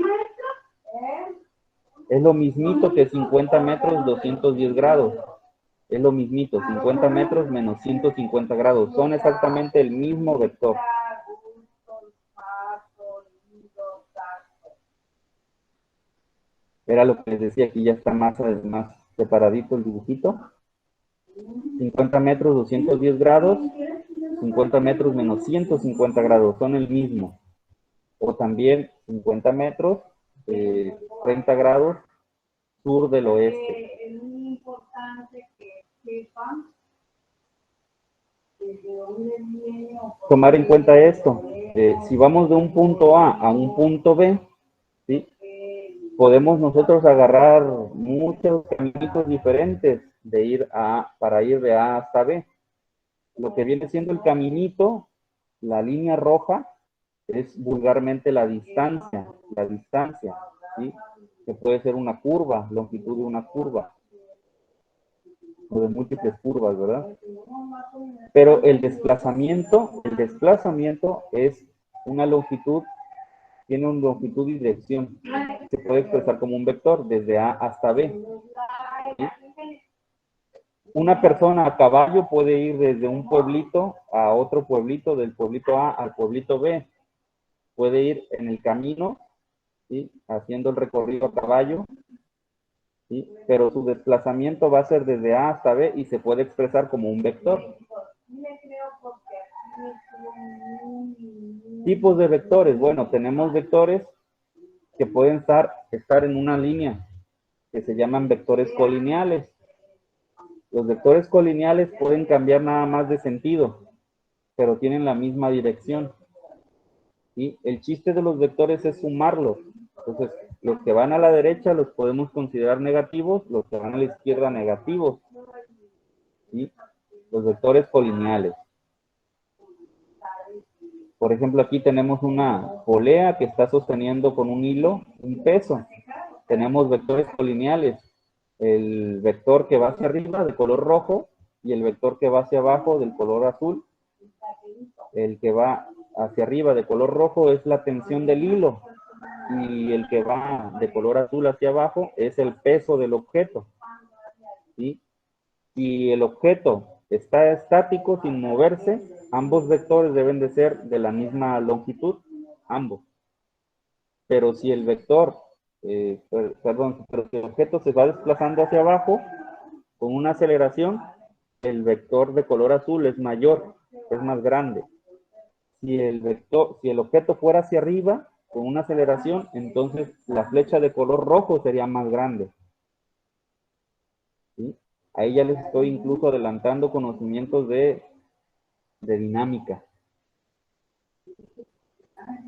Es lo mismito que 50 metros, 210 grados. Es lo mismito, 50 metros menos 150 grados. Son exactamente el mismo vector. Era lo que les decía, aquí ya está más separadito el dibujito. 50 metros, 210 grados. 50 metros menos 150 grados, son el mismo. O también 50 metros, 30 grados, sur del oeste. Es muy importante que sepan desde dónde viene. Tomar en cuenta esto. Si vamos de un punto A un punto B, ¿sí? Podemos nosotros agarrar muchos caminos diferentes para ir de A hasta B. Lo que viene siendo el caminito, la línea roja, es vulgarmente la distancia, ¿sí? Que puede ser una curva, longitud de una curva, o de múltiples curvas, ¿verdad? Pero el desplazamiento es una longitud, tiene una longitud y dirección. Se puede expresar como un vector desde A hasta B, ¿sí? Una persona a caballo puede ir desde un pueblito a otro pueblito, del pueblito A al pueblito B. Puede ir en el camino, ¿sí? Haciendo el recorrido a caballo, ¿sí? Pero su desplazamiento va a ser desde A hasta B y se puede expresar como un vector. Tipos de vectores. Bueno, tenemos vectores que pueden estar en una línea, que se llaman vectores colineales. Los vectores colineales pueden cambiar nada más de sentido, pero tienen la misma dirección. ¿Sí? El chiste de los vectores es sumarlos. Entonces, los que van a la derecha los podemos considerar negativos, los que van a la izquierda negativos. ¿Sí? Los vectores colineales. Por ejemplo, aquí tenemos una polea que está sosteniendo con un hilo un peso. Tenemos vectores colineales. El vector que va hacia arriba de color rojo y el vector que va hacia abajo del color azul. El que va hacia arriba de color rojo es la tensión del hilo y el que va de color azul hacia abajo es el peso del objeto. ¿Sí? Si el objeto está estático sin moverse, ambos vectores deben de ser de la misma longitud, ambos. Pero si el vector, pero si el objeto se va desplazando hacia abajo con una aceleración, el vector de color azul es mayor, es más grande. Si el objeto fuera hacia arriba con una aceleración, entonces la flecha de color rojo sería más grande. ¿Sí? Ahí ya les estoy incluso adelantando conocimientos de dinámica.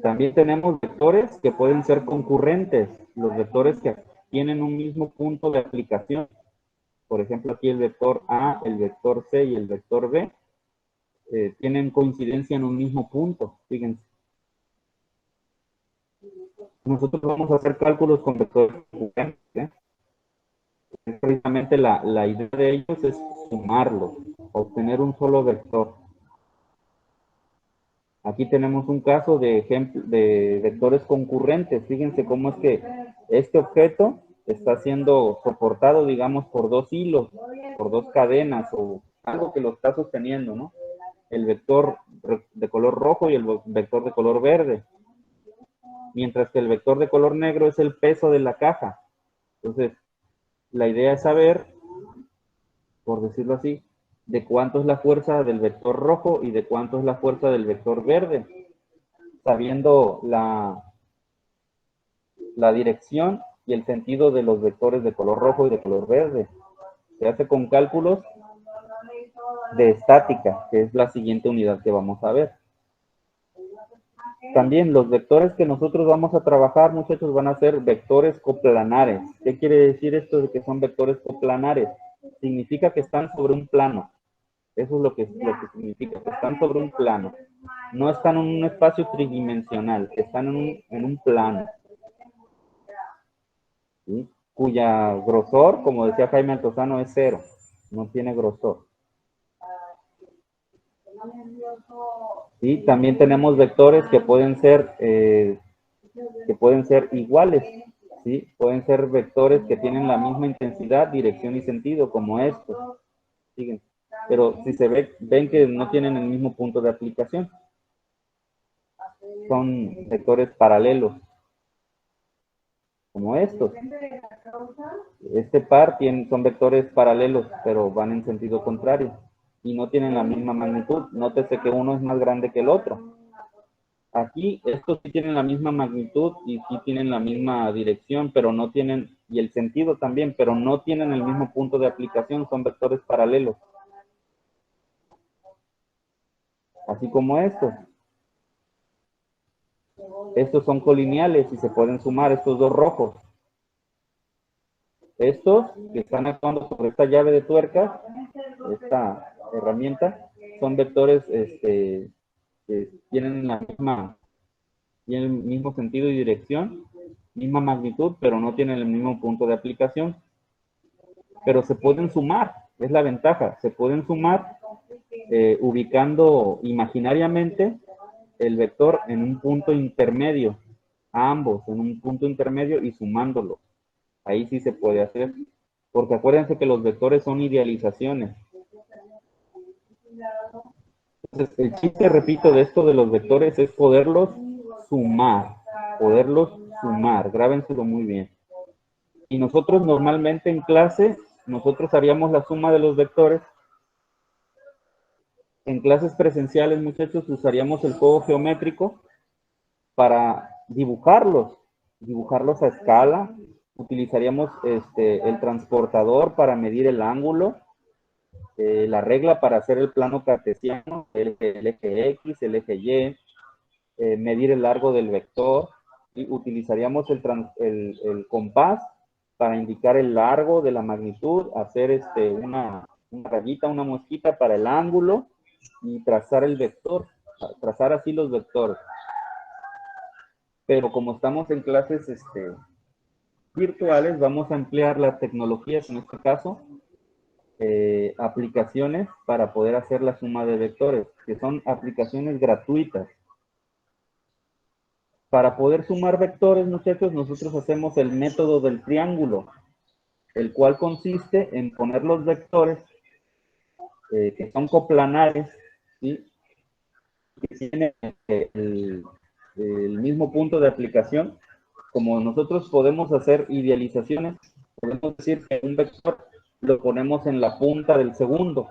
También tenemos vectores que pueden ser concurrentes, los vectores que tienen un mismo punto de aplicación. Por ejemplo, aquí el vector A, el vector C y el vector B tienen coincidencia en un mismo punto, fíjense. Nosotros vamos a hacer cálculos con vectores concurrentes, ¿eh? Precisamente la idea de ellos es sumarlos, obtener un solo vector. Aquí tenemos un caso de vectores concurrentes. Fíjense cómo es que este objeto está siendo soportado, digamos, por dos hilos, por dos cadenas o algo que lo está sosteniendo, ¿no? El vector de color rojo y el vector de color verde. Mientras que el vector de color negro es el peso de la caja. Entonces, la idea es saber, por decirlo así, de cuánto es la fuerza del vector rojo y de cuánto es la fuerza del vector verde. Sabiendo la dirección y el sentido de los vectores de color rojo y de color verde. Se hace con cálculos de estática, que es la siguiente unidad que vamos a ver. También los vectores que nosotros vamos a trabajar, muchachos, van a ser vectores coplanares. ¿Qué quiere decir esto de que son vectores coplanares? Significa que están sobre un plano. Eso es lo que significa, que están sobre un plano. No están en un espacio tridimensional, están en un plano. ¿Sí? Cuya grosor, como decía Jaime Altozano, es 0. No tiene grosor. Y también tenemos vectores que pueden ser iguales. ¿Sí? Pueden ser vectores que tienen la misma intensidad, dirección y sentido, como estos. Fíjense. Pero si se ven que no tienen el mismo punto de aplicación. Son vectores paralelos, como estos. Este par son vectores paralelos, pero van en sentido contrario y no tienen la misma magnitud. Nótese que uno es más grande que el otro. Aquí estos sí tienen la misma magnitud y sí tienen la misma dirección, pero no tienen, y el sentido también, pero no tienen el mismo punto de aplicación, son vectores paralelos. Así como estos. Estos son colineales y se pueden sumar, estos dos rojos. Estos que están actuando sobre esta llave de tuercas, esta herramienta, son vectores que tienen tienen el mismo sentido y dirección, misma magnitud, pero no tienen el mismo punto de aplicación. Pero se pueden sumar, es la ventaja, se pueden sumar ubicando imaginariamente el vector en un punto intermedio, a ambos en un punto intermedio y sumándolo. Ahí sí se puede hacer, porque acuérdense que los vectores son idealizaciones. Entonces, el chiste, repito, de esto de los vectores es poderlos sumar, grábenselo muy bien. Y nosotros normalmente en clase, nosotros haríamos la suma de los vectores. En clases presenciales, muchachos, usaríamos el juego geométrico para dibujarlos a escala. Utilizaríamos el transportador para medir el ángulo, la regla para hacer el plano cartesiano, el eje X, el eje Y, medir el largo del vector, y utilizaríamos el compás para indicar el largo de la magnitud, hacer una rayita, una mosquita para el ángulo y trazar el vector, trazar así los vectores. Pero como estamos en clases virtuales, vamos a emplear las tecnologías, en este caso, aplicaciones para poder hacer la suma de vectores, que son aplicaciones gratuitas. Para poder sumar vectores, muchachos, nosotros hacemos el método del triángulo, el cual consiste en poner los vectores que son coplanares, ¿sí? Que tienen el mismo punto de aplicación. Como nosotros podemos hacer idealizaciones, podemos decir que un vector lo ponemos en la punta del segundo,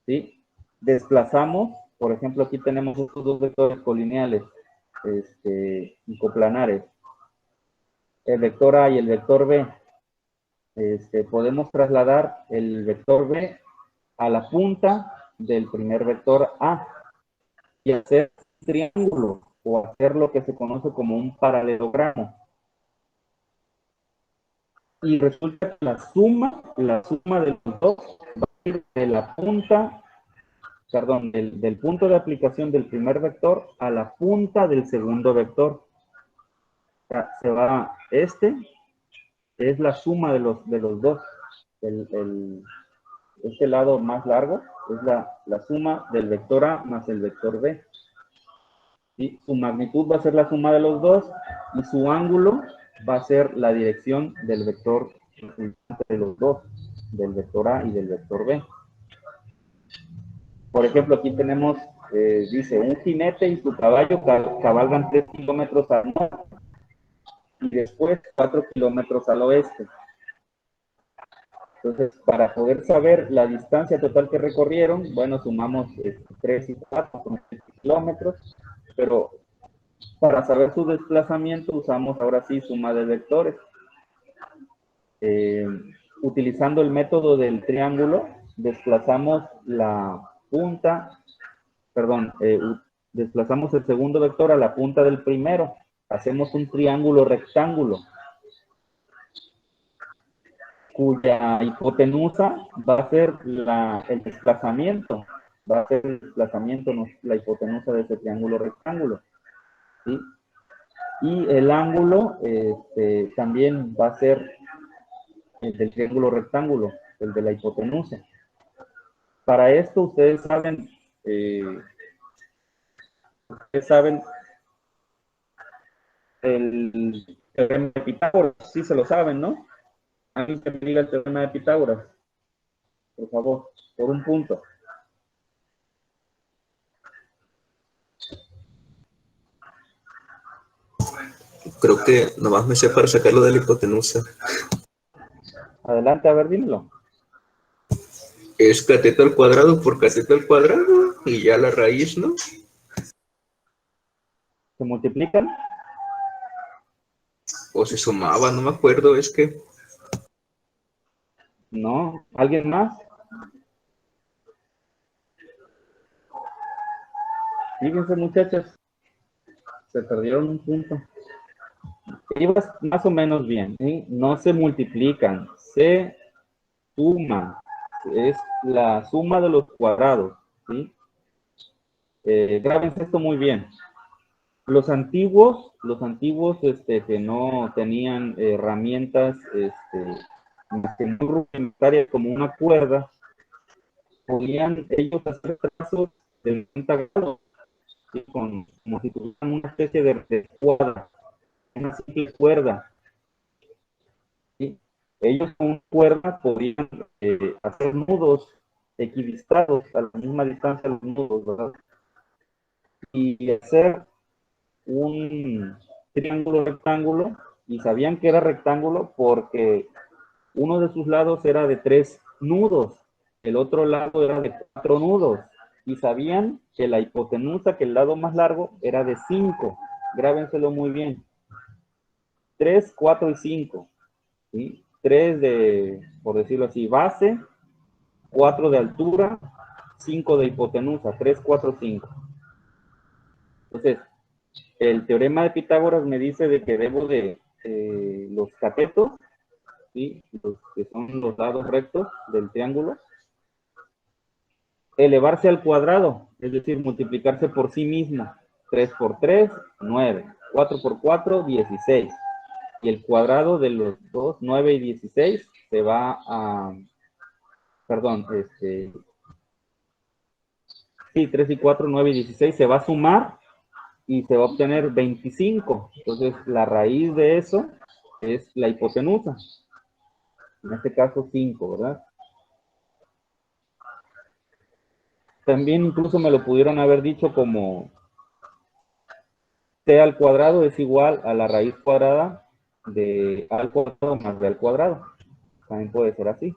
¿sí? Desplazamos, por ejemplo, aquí tenemos estos dos vectores colineales y coplanares, el vector A y el vector B. Podemos trasladar el vector B a la punta del primer vector A y hacer un triángulo o hacer lo que se conoce como un paralelogramo. Y resulta que la suma de los dos va a ir de la punta, perdón, del punto de aplicación del primer vector a la punta del segundo vector. O sea, se va, es la suma de los dos. Este lado más largo es la suma del vector A más el vector B. ¿Sí? Su magnitud va a ser la suma de los dos y su ángulo va a ser la dirección del vector de los dos, del vector A y del vector B. Por ejemplo, aquí tenemos, dice, un jinete y su caballo cabalgan 3 kilómetros al norte y después 4 kilómetros al oeste. Entonces, para poder saber la distancia total que recorrieron, bueno, sumamos 3 y 4, son 3 kilómetros, pero para saber su desplazamiento usamos ahora sí suma de vectores. Utilizando el método del triángulo, desplazamos la punta, perdón, desplazamos el segundo vector a la punta del primero. Hacemos un triángulo rectángulo, cuya hipotenusa va a ser el desplazamiento, la hipotenusa de ese triángulo rectángulo, ¿sí? Y el ángulo también va a ser el del triángulo rectángulo, el de la hipotenusa. Para esto ustedes saben el teorema de Pitágoras, sí se lo saben, ¿no? A mí se me diga el teorema de Pitágoras, por favor, por un punto. Creo que nomás me sé para sacarlo de la hipotenusa. Adelante, a ver, dímelo. Es cateto al cuadrado por cateto al cuadrado y ya la raíz, ¿no? ¿Se multiplican? O se sumaba, no me acuerdo, es que... No. ¿Alguien más? Fíjense, muchachos. Se perdieron un punto. Ibas más o menos bien, ¿sí? No se multiplican, se suman. Es la suma de los cuadrados, ¿sí? Grábense esto muy bien. Los antiguos, que no tenían herramientas más que muy rudimentarias como una cuerda, podían ellos hacer trazos de 90 grados, ¿sí? Como si tuvieran una especie de cuerda, una simple cuerda. ¿Sí? Ellos con cuerda podían hacer nudos equidistados a la misma distancia de los nudos, ¿verdad? Y hacer un triángulo rectángulo, y sabían que era rectángulo porque uno de sus lados era de 3 nudos, el otro lado era de 4 nudos, y sabían que la hipotenusa, que el lado más largo, era de 5. Grábenselo muy bien. 3, 4 y 5. ¿Sí? 3 de, por decirlo así, base, 4 de altura, 5 de hipotenusa, 3, 4, 5. Entonces, el teorema de Pitágoras me dice de que debo de los catetos, ¿sí? Los que son los lados rectos del triángulo, elevarse al cuadrado, es decir, multiplicarse por sí mismo. 3 por 3, 9. 4 por 4, 16. Y el cuadrado de los dos, 9 y 16, se va a... Perdón, sí, 3 y 4, 9 y 16, se va a sumar y se va a obtener 25. Entonces, la raíz de eso es la hipotenusa. En este caso, 5, ¿verdad? También incluso me lo pudieron haber dicho como t al cuadrado es igual a la raíz cuadrada de a al cuadrado más b al cuadrado. También puede ser así.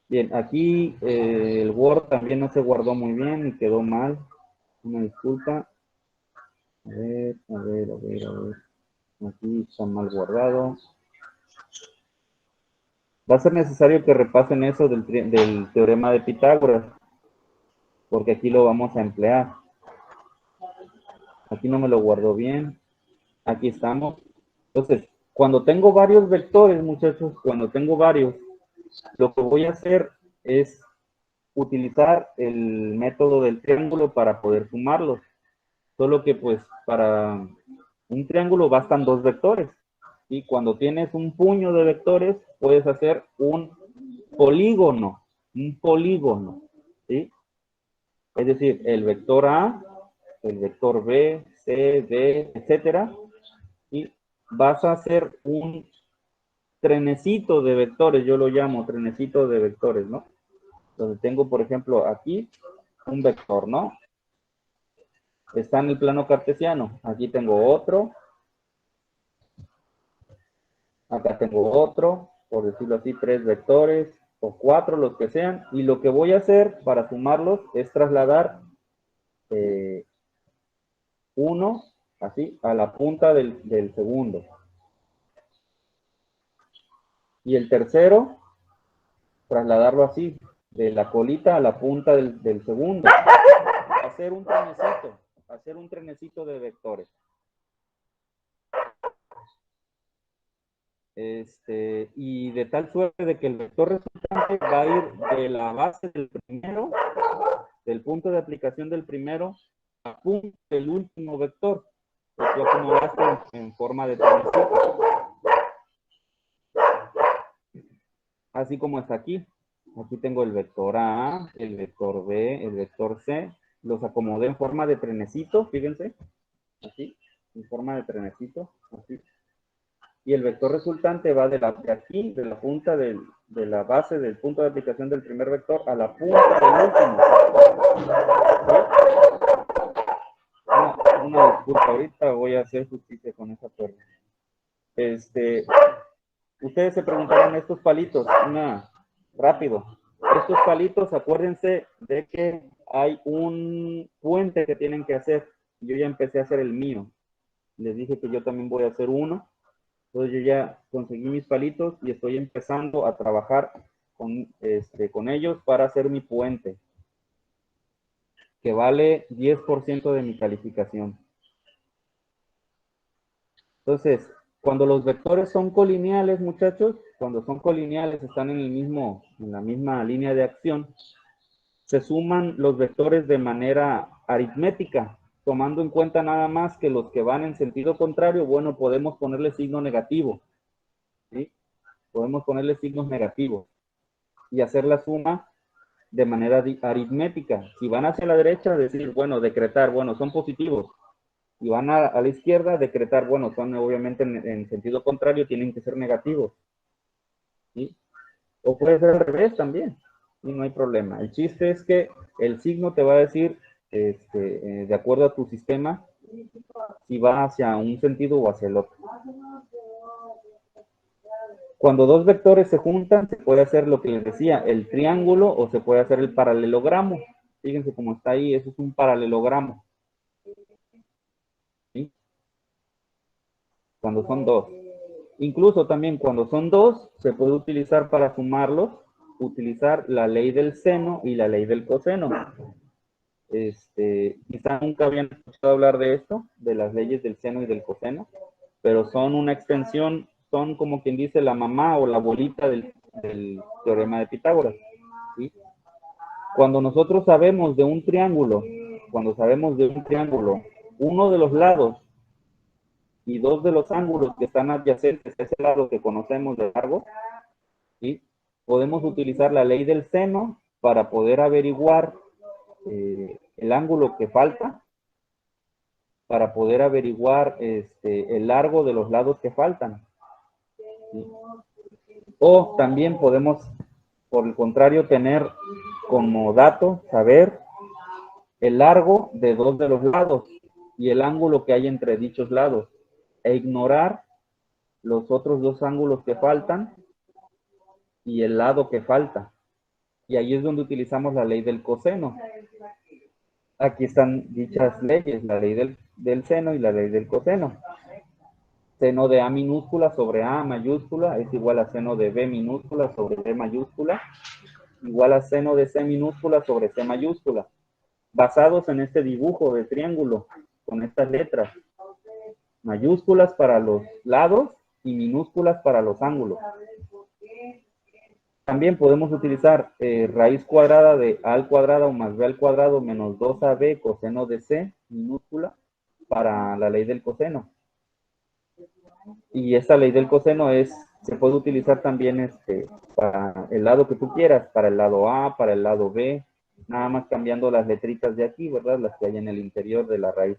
Bien, aquí el Word también no se guardó muy bien y quedó mal. Una disculpa. A ver, a ver, a ver, a ver. Aquí está mal guardado. Va a ser necesario que repasen eso del teorema de Pitágoras, porque aquí lo vamos a emplear. Aquí no me lo guardó bien. Aquí estamos. Entonces, cuando tengo varios vectores, muchachos, cuando tengo varios, lo que voy a hacer es utilizar el método del triángulo para poder sumarlos. Solo que pues para un triángulo bastan 2 vectores. Y cuando tienes un puño de vectores, puedes hacer un polígono. Un polígono. ¿Sí? Es decir, el vector A, el vector B, C, D, etcétera. Y vas a hacer un trenecito de vectores, yo lo llamo trenecito de vectores, ¿no? Donde tengo, por ejemplo, aquí un vector, ¿no? Está en el plano cartesiano. Aquí tengo otro. Acá tengo otro, por decirlo así, 3 vectores o 4, los que sean. Y lo que voy a hacer para sumarlos es trasladar uno, así, a la punta del segundo. Y el tercero, trasladarlo así, de la colita a la punta del segundo. Hacer un trenecito de vectores. Y de tal suerte de que el vector resultante va a ir de la base del primero, del punto de aplicación del primero, a punto del último vector. Pues lo acomodaste en forma de trenecito. Así como está aquí. Aquí tengo el vector A, el vector B, el vector C. Los acomodé en forma de trenecito, fíjense. Así, en forma de trenecito, así. Y el vector resultante va de aquí, de la punta de la base del punto de aplicación del primer vector a la punta del último. ¿Sí? Una disculpa, ahorita voy a hacer justicia con esa perla. Ustedes se preguntarán estos palitos, rápido. Estos palitos, acuérdense de que hay un puente que tienen que hacer. Yo ya empecé a hacer el mío. Les dije que yo también voy a hacer uno. Entonces yo ya conseguí mis palitos y estoy empezando a trabajar con ellos para hacer mi puente. que vale 10% de mi calificación. Entonces, cuando los vectores son colineales, muchachos, cuando son colineales, están en la misma línea de acción, se suman los vectores de manera aritmética, tomando en cuenta nada más que los que van en sentido contrario, bueno, podemos ponerle signo negativo, ¿sí? Podemos ponerle signos negativos y hacer la suma de manera aritmética. Si van hacia la derecha, decir, bueno, decretar, bueno, son positivos. Y van a la izquierda, decretar, bueno, son obviamente en sentido contrario, tienen que ser negativos. ¿Sí? O puede ser al revés también, y no hay problema. El chiste es que el signo te va a decir, de acuerdo a tu sistema, si va hacia un sentido o hacia el otro. Cuando dos vectores se juntan, se puede hacer lo que les decía, el triángulo, o se puede hacer el paralelogramo. Fíjense cómo está ahí, eso es un paralelogramo. ¿Sí? Cuando son dos. Incluso también cuando son dos, se puede utilizar para sumarlos, utilizar la ley del seno y la ley del coseno. Quizá nunca habían escuchado hablar de esto, de las leyes del seno y del coseno, pero son una extensión, son como quien dice la mamá o la abuelita del teorema de Pitágoras. ¿Sí? Cuando nosotros sabemos de un triángulo, uno de los lados y dos de los ángulos que están adyacentes a ese lado que conocemos de largo, ¿sí? Podemos utilizar la ley del seno para poder averiguar el ángulo que falta, para poder averiguar el largo de los lados que faltan. ¿Sí? O también podemos, por el contrario, tener como dato, saber el largo de dos de los lados y el ángulo que hay entre dichos lados, e ignorar los otros dos ángulos que faltan y el lado que falta. Y ahí es donde utilizamos la ley del coseno. Aquí están dichas leyes, la ley del seno y la ley del coseno. Seno de A minúscula sobre A mayúscula es igual a seno de B minúscula sobre B mayúscula, igual a seno de C minúscula sobre C mayúscula. Basados en este dibujo de triángulo, con estas letras, mayúsculas para los lados y minúsculas para los ángulos. También podemos utilizar raíz cuadrada de A al cuadrado más B al cuadrado menos 2AB coseno de C minúscula para la ley del coseno. Y esta ley del coseno se puede utilizar también para el lado que tú quieras, para el lado A, para el lado B, nada más cambiando las letritas de aquí, ¿verdad? Las que hay en el interior de la raíz,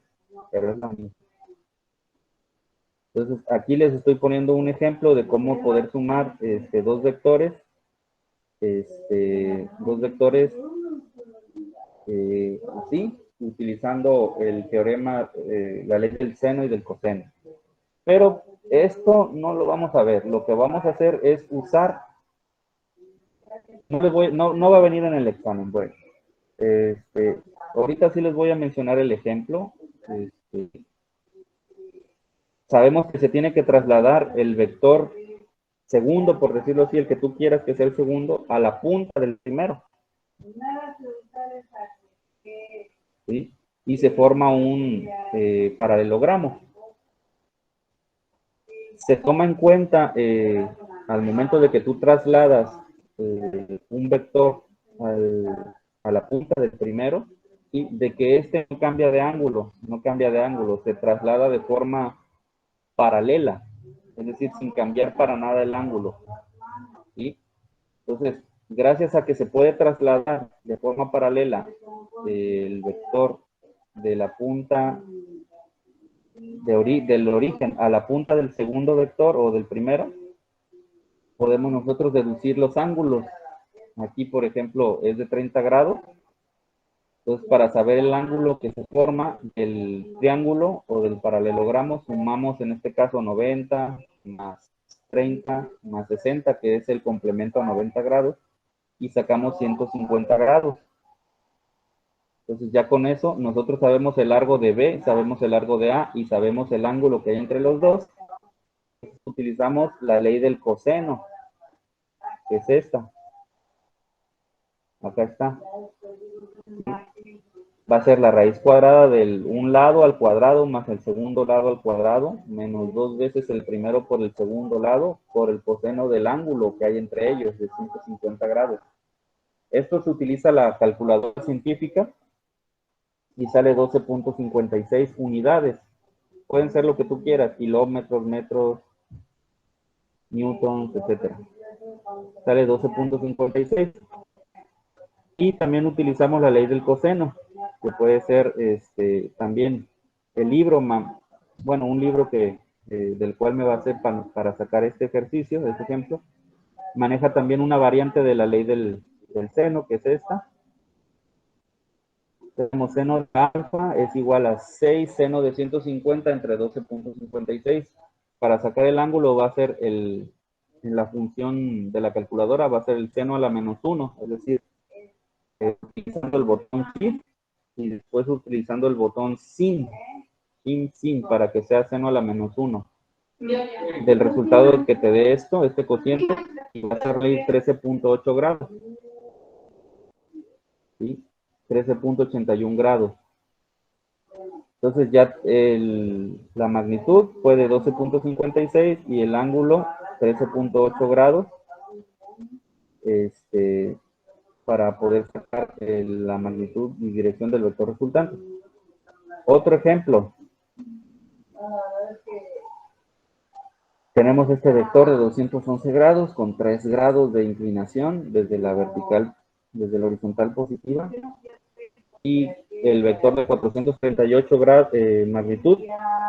pero es lo mismo. Entonces, aquí les estoy poniendo un ejemplo de cómo poder sumar dos vectores, así, utilizando el teorema, la ley del seno y del coseno. Pero esto no lo vamos a ver. Lo que vamos a hacer es usar, no va a venir en el examen, bueno. Ahorita sí les voy a mencionar el ejemplo. Sabemos que se tiene que trasladar el vector segundo, por decirlo así, el que tú quieras que sea el segundo, a la punta del primero. ¿Sí? Y se forma un paralelogramo. Se toma en cuenta al momento de que tú trasladas un vector a la punta del primero, y de que no cambia de ángulo, se traslada de forma paralela, es decir, sin cambiar para nada el ángulo. ¿Sí? Entonces, gracias a que se puede trasladar de forma paralela el vector de la punta del origen a la punta del segundo vector o del primero, podemos nosotros deducir los ángulos. Aquí, por ejemplo, es de 30 grados. Entonces, para saber el ángulo que se forma del triángulo o del paralelogramo, sumamos en este caso 90 más 30 más 60, que es el complemento a 90 grados, y sacamos 150 grados. Entonces, ya con eso, nosotros sabemos el largo de B, sabemos el largo de A y sabemos el ángulo que hay entre los dos. Utilizamos la ley del coseno, que es esta. Acá está. va a ser la raíz cuadrada del un lado al cuadrado más el segundo lado al cuadrado, menos 2 veces el primero por el segundo lado, por el coseno del ángulo que hay entre ellos, de 150 grados. Esto se utiliza la calculadora científica y sale 12.56 unidades. Pueden ser lo que tú quieras, kilómetros, metros, newtons, etcétera. Sale 12.56. Y también utilizamos la ley del coseno, que puede ser también el libro, bueno, un libro del cual me va a ser para sacar este ejercicio, este ejemplo, maneja también una variante de la ley del seno, que es esta. Tenemos seno de alfa es igual a 6 seno de 150 entre 12.56. Para sacar el ángulo va a ser en la función de la calculadora va a ser el seno a la menos 1, es decir, utilizando el botón Shift y después utilizando el botón sin para que sea seno a la menos 1. Del resultado que te dé esto, este cociente, va a salir 13.8 grados. ¿Sí? 13.81 grados. Entonces ya la magnitud fue de 12.56 y el ángulo 13.8 grados. Para poder sacar la magnitud y dirección del vector resultante. Otro ejemplo. Tenemos este vector de 211 grados con 3 grados de inclinación desde la horizontal positiva y el vector de 438 grados magnitud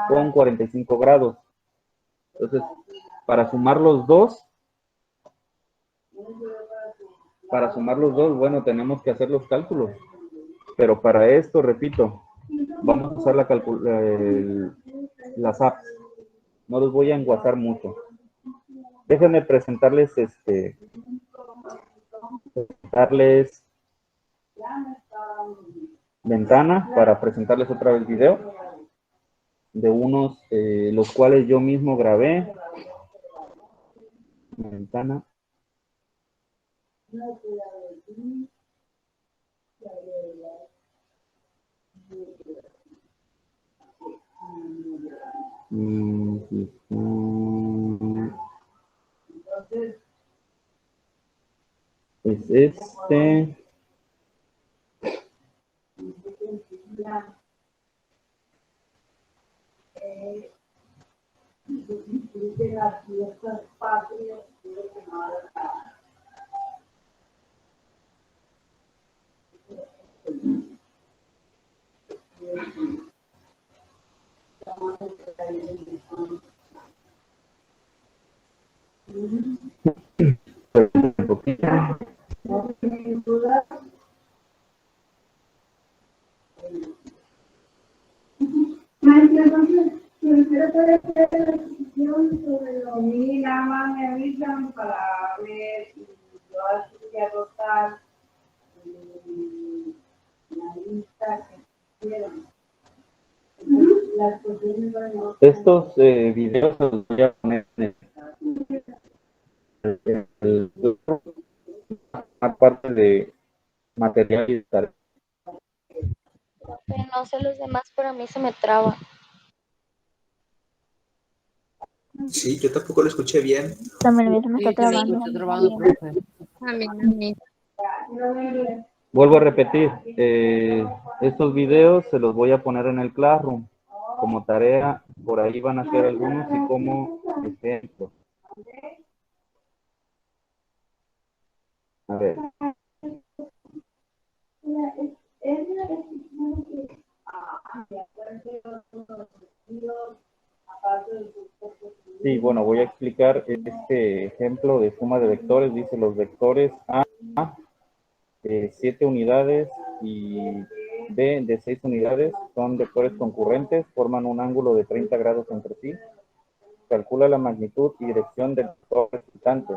con 45 grados. Entonces, para sumar los dos, bueno, tenemos que hacer los cálculos. Pero para esto, repito, vamos a usar las apps. No los voy a enguasar mucho. Déjenme presentarles ventana para presentarles otra vez video de unos los cuales yo mismo grabé. Ventana. Es este. Y nada más me avisan para ver si yo así agotar la lista que hicieron. Las cuestiones van a... Estos videos los voy a poner en parte de material y tal. No sé los demás, pero a mí se me traba. Sí, yo tampoco lo escuché bien. También a mí se me está Sí, trabando. está trabado, profe. Amén. Vuelvo a repetir, estos videos se los voy a poner en el Classroom como tarea, por ahí van a ser algunos y como ejemplo. A ver. Sí, bueno, voy a explicar este ejemplo de suma de vectores. Dice los vectores A 7 unidades y B de 6 unidades son vectores concurrentes, forman un ángulo de 30 grados entre sí. Calcula la magnitud y dirección del vector resultante.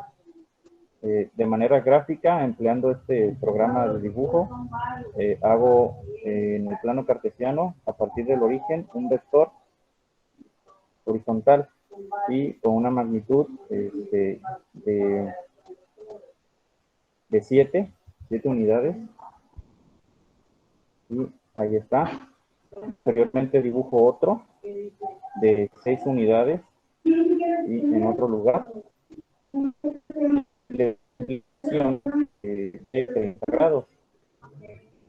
De manera gráfica, empleando este programa de dibujo, hago en el plano cartesiano, a partir del origen, un vector horizontal y con una magnitud de 7 unidades. Y Ahí está. Posteriormente dibujo otro de 6 unidades y en otro lugar de 30 grados.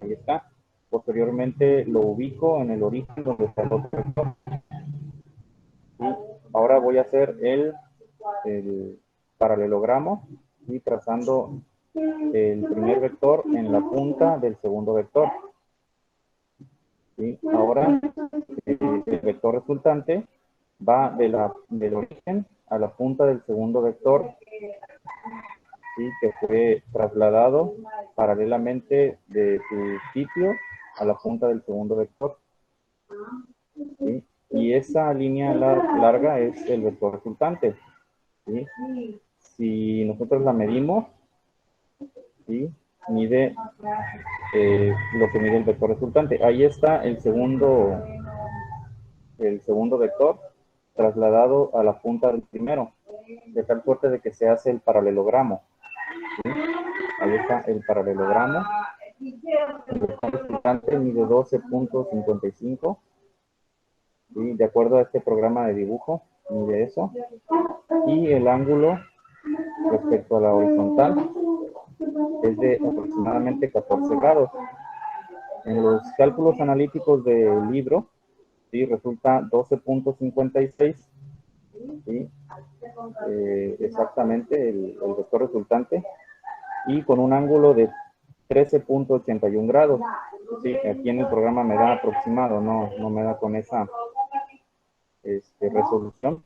Ahí está. Posteriormente lo ubico en el origen donde está el otro vector. Y ahora voy a hacer el paralelogramo y trazando el primer vector en la punta del segundo vector. Y ahora el vector resultante va del origen a la punta del segundo vector, ¿sí? Que fue trasladado paralelamente de su sitio a la punta del segundo vector. ¿Sí? Y esa línea larga es el vector resultante. ¿Sí? Si nosotros la medimos, ¿sí? Mide lo que mide el vector resultante. Ahí está el segundo vector trasladado a la punta del primero, de tal suerte de que se hace el paralelogramo. ¿Sí? Ahí está el paralelogramo. El vector resultante mide 12.55. ¿Sí? De acuerdo a este programa de dibujo, mide eso. Y el ángulo respecto a la horizontal es de aproximadamente 14 grados. En los cálculos analíticos del libro, ¿sí? Resulta 12.56, ¿sí? Exactamente el vector resultante, y con un ángulo de 13.81 grados. Sí, aquí en el programa me da aproximado, no me da con esa resolución,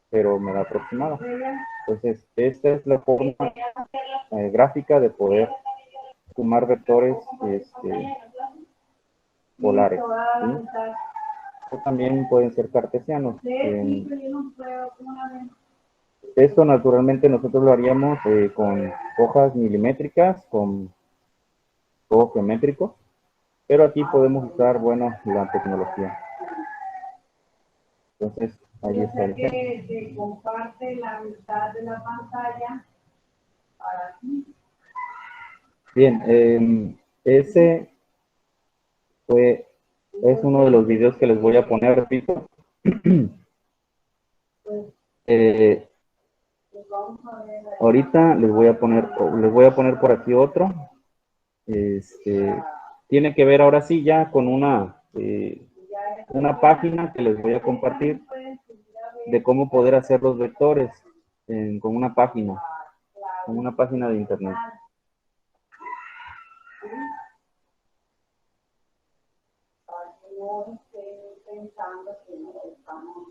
pero me da aproximado. Entonces, esta es la forma gráfica de poder sumar vectores polares. ¿Sí? O también pueden ser cartesianos. Esto naturalmente nosotros lo haríamos con hojas milimétricas, con juego geométrico, pero aquí podemos usar, bueno, la tecnología. Entonces, ahí está el ejemplo. Se comparte la mitad de la pantalla para ti. Bien, ese es uno de los videos que les voy a poner, repito. Ahorita les voy a poner por aquí otro. Tiene que ver ahora sí ya con una página que les voy a compartir de cómo poder hacer los vectores con una página de internet. No estén pensando que no estamos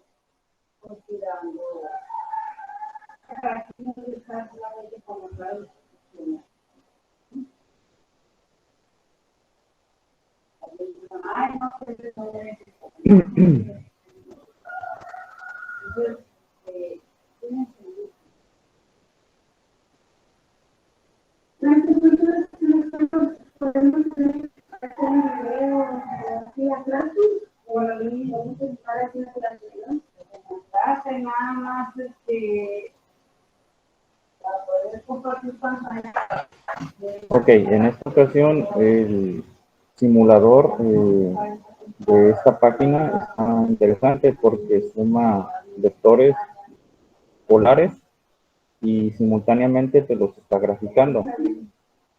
considerando solamente como tal. Ay, no sé, podemos tener un video así a clases o a lo mismo vamos a estar haciendo clase nada más para poder compartir pantalla. Ok, en esta ocasión el simulador de esta página está interesante porque suma vectores polares y simultáneamente te los está graficando.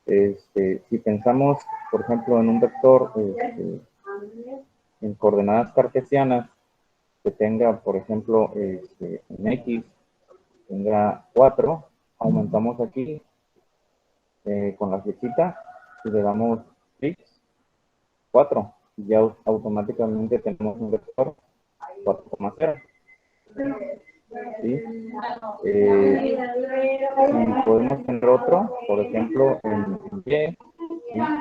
Si pensamos, por ejemplo, en un vector en coordenadas cartesianas que tenga, por ejemplo, en X, tenga 4, aumentamos aquí con la flechita y le damos clic 4, y ya automáticamente tenemos un vector 4,0. ¿Sí? Si podemos tener otro, por ejemplo, en Y, ¿sí?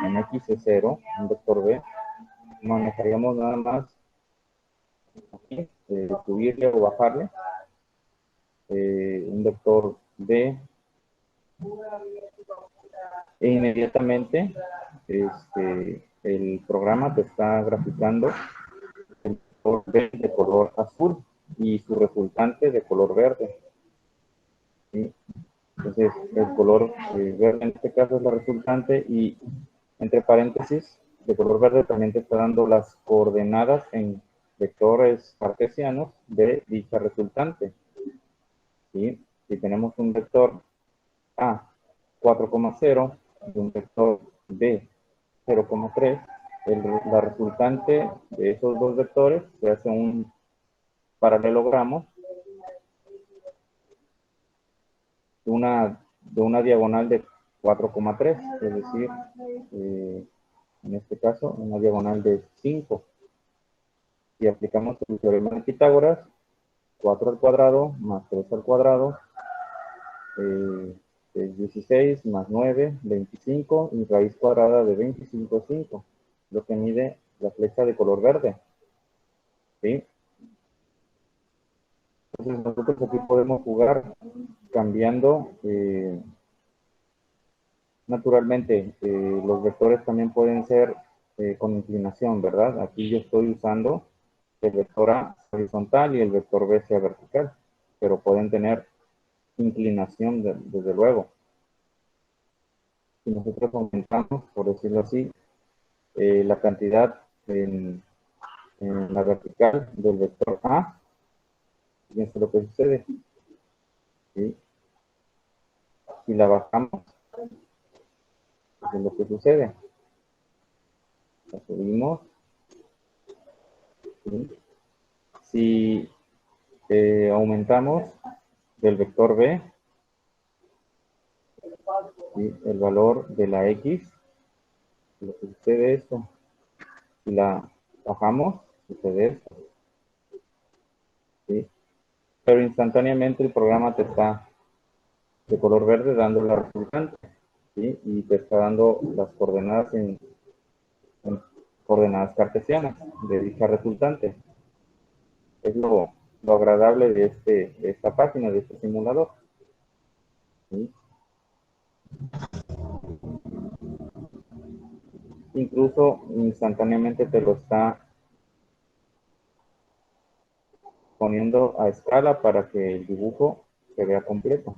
En X es 0, un vector B, manejaríamos nada más aquí, subirle o bajarle un vector B, e inmediatamente el programa te está graficando el vector B de color azul y su resultante de color verde. ¿Sí? Entonces, el color verde en este caso es la resultante, y entre paréntesis de color verde también te está dando las coordenadas en vectores cartesianos de dicha resultante. ¿Sí? Si tenemos un vector A 4,0 y un vector B 0,3, la resultante de esos dos vectores se hace un paralelogramo de una diagonal de 4,3, es decir, en este caso, una diagonal de 5. Si aplicamos el teorema de Pitágoras, 4 al cuadrado más 3 al cuadrado es 16 más 9, 25, y raíz cuadrada de 25 es 5, lo que mide la flecha de color verde. ¿Sí? Entonces nosotros aquí podemos jugar cambiando, naturalmente, los vectores también pueden ser con inclinación, ¿verdad? Aquí yo estoy usando el vector A horizontal y el vector B sea vertical, pero pueden tener inclinación desde luego. Si nosotros aumentamos, por decirlo así, la cantidad en la vertical del vector A, fíjense lo que sucede. ¿Sí? Si la bajamos, eso es lo que sucede. La subimos. ¿Sí? Si aumentamos del vector B, ¿sí?, el valor de la X, lo que sucede es esto. Si la bajamos, sucede esto. ¿Sí? Pero instantáneamente el programa te está de color verde dando la resultante, ¿sí? Y te está dando las coordenadas en coordenadas cartesianas de dicha resultante. Es lo agradable de esta página, de este simulador. ¿Sí? Incluso instantáneamente te lo está poniendo a escala para que el dibujo se vea completo.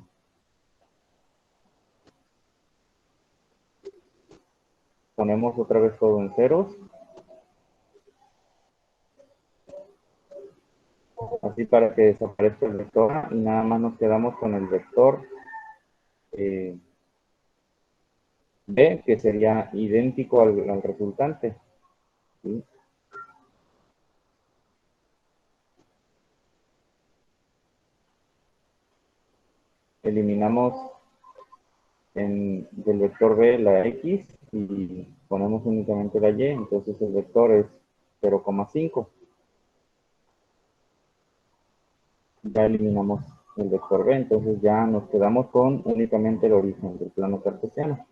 Ponemos otra vez todo en ceros. Así para que desaparezca el vector A y nada más nos quedamos con el vector B, que sería idéntico al resultante. ¿Sí? Eliminamos del vector B la X y ponemos únicamente la Y, entonces el vector es 0,5. Ya eliminamos el vector B, entonces ya nos quedamos con únicamente el origen del plano cartesiano.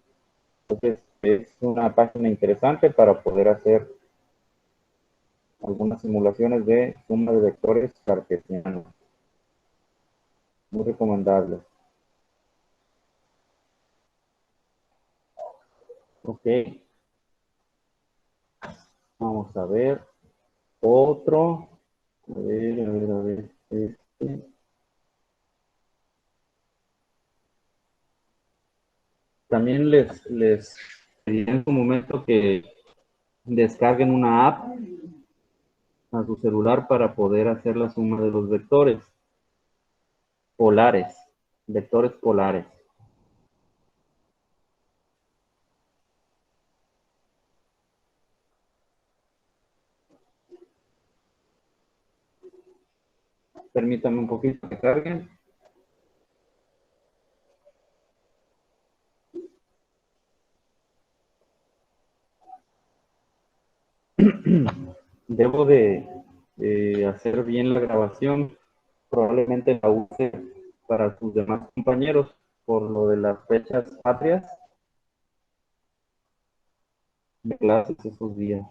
Entonces es una página interesante para poder hacer algunas simulaciones de suma de vectores cartesianos. Muy recomendable. Ok. Vamos a ver. Otro. A ver, a ver, a ver. También les pedí en su momento que descarguen una app a su celular para poder hacer la suma de los vectores polares. Vectores polares. Permítanme un poquito que carguen. Debo de hacer bien la grabación. Probablemente la use para sus demás compañeros por lo de las fechas patrias de clases esos días.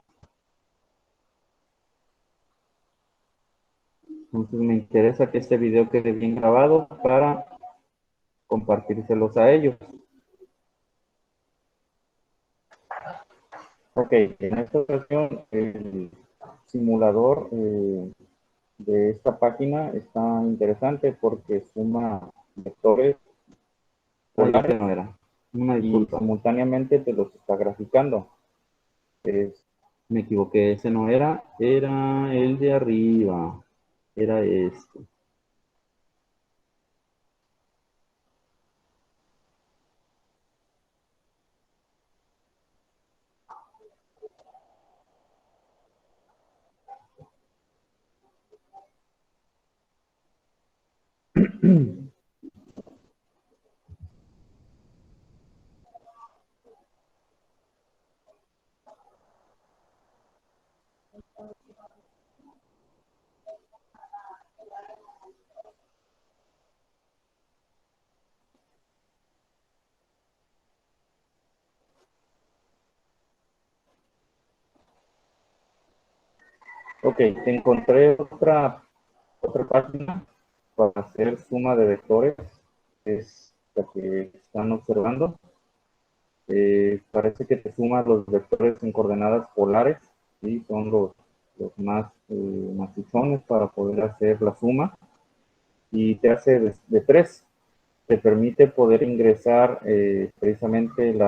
Entonces me interesa que este video quede bien grabado para compartírselos a ellos. Ok, en esta ocasión el simulador de esta página está interesante porque suma vectores polares y simultáneamente te los está graficando. Me equivoqué, ese no era, era el de arriba, era este. Ok, encontré otra página para hacer suma de vectores, es la que están observando. Parece que te suma los vectores en coordenadas polares, ¿sí? Son los más macizones para poder hacer la suma, y te hace de 3. Te permite poder ingresar precisamente el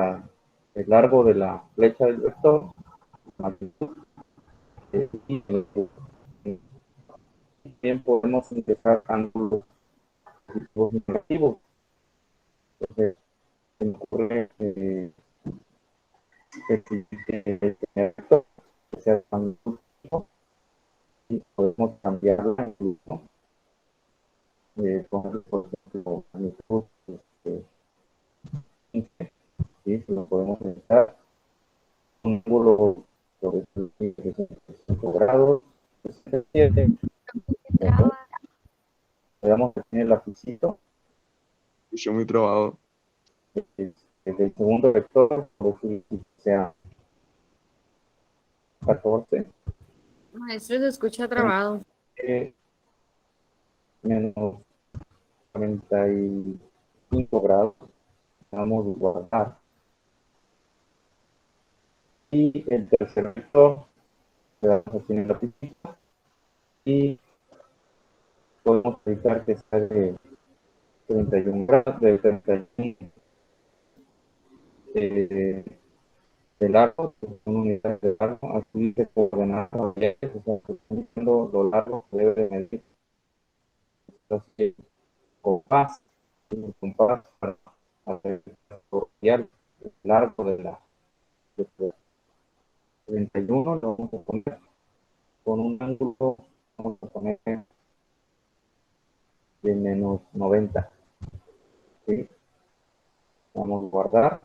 largo de la flecha del vector, y también podemos ingresar ángulos negativos. Entonces, se me ocurre que sea tan último, y podemos cambiarlo incluso. Por ejemplo, ¿sí? Lo podemos pensar un ángulo sobre 5 grados, 7, Traba. le damos a tener el lapicito, Escuché muy trabado. el del segundo vector, por decir que sea 14, Maestro, se escucha trabado. menos 45 grados, vamos a guardar. Y el tercer vector, le damos a tener el lapicito, y podemos evitar que sea de 31 grados, de 31 de largo, son unidades de largo, aquí de coordenadas radiales, o sea, que están diciendo lo largo que debe de medir. Entonces, compás, un compás para hacer el largo de 31, lo vamos a poner con un ángulo, vamos a poner de menos 90. ¿Sí? Vamos a guardar,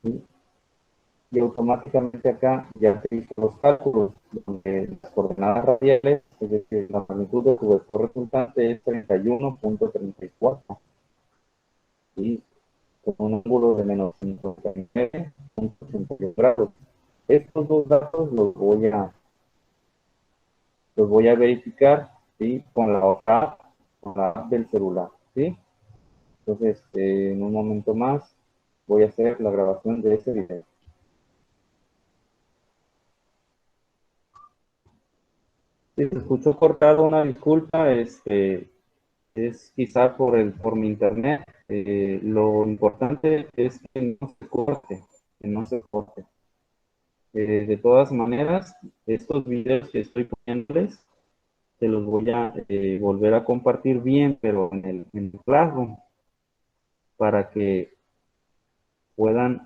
¿sí? Y automáticamente acá ya te hizo los cálculos donde las coordenadas radiales, es decir, la magnitud de tu vector resultante es 31.34, y con un ángulo de menos 59.81 grados. Estos dos datos los voy a verificar, ¿sí? Con la app del celular, ¿sí? Entonces, en un momento más voy a hacer la grabación de ese video. Si se escuchó cortado, una disculpa, es quizá por mi internet. Lo importante es que no se corte, que no se corte. De todas maneras, estos videos que estoy poniéndoles, se los voy a volver a compartir bien, pero en el Classroom, para que puedan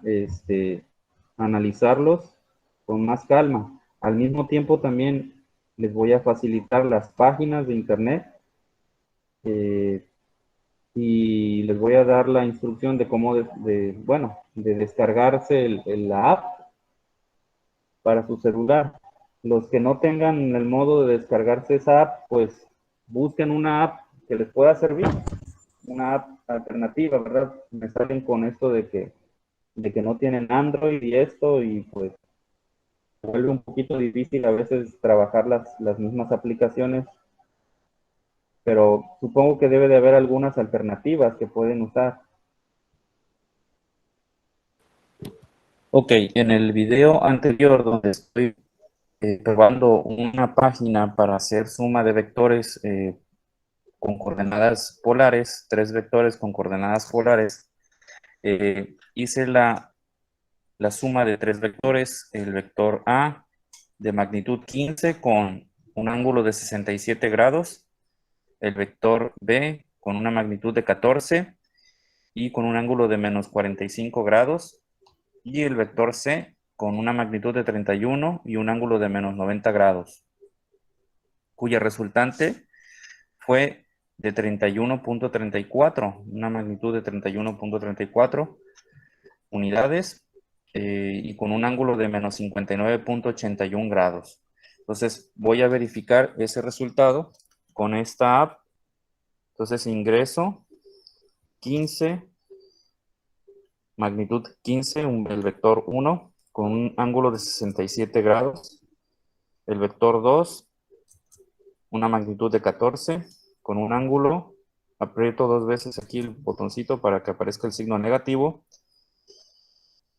analizarlos con más calma. Al mismo tiempo también les voy a facilitar las páginas de internet, y les voy a dar la instrucción de cómo de descargarse la app para su celular. Los que no tengan el modo de descargarse esa app, pues busquen una app que les pueda servir, una app alternativa, ¿verdad? Me salen con esto de que no tienen Android y esto, y pues se vuelve un poquito difícil a veces trabajar las mismas aplicaciones, pero supongo que debe de haber algunas alternativas que pueden usar. Ok, en el video anterior donde estoy probando una página para hacer suma de vectores con coordenadas polares, 3 vectores con coordenadas polares, hice la suma de tres vectores, el vector A de magnitud 15 con un ángulo de 67 grados, el vector B con una magnitud de 14 y con un ángulo de menos 45 grados, y el vector C con una magnitud de 31 y un ángulo de menos 90 grados, cuya resultante fue de 31.34, una magnitud de 31.34 unidades, y con un ángulo de menos 59.81 grados. Entonces voy a verificar ese resultado con esta app. Entonces ingreso 15, magnitud 15, el vector 1 con un ángulo de 67 grados, el vector 2, una magnitud de 14 con un ángulo, aprieto dos veces aquí el botoncito para que aparezca el signo negativo,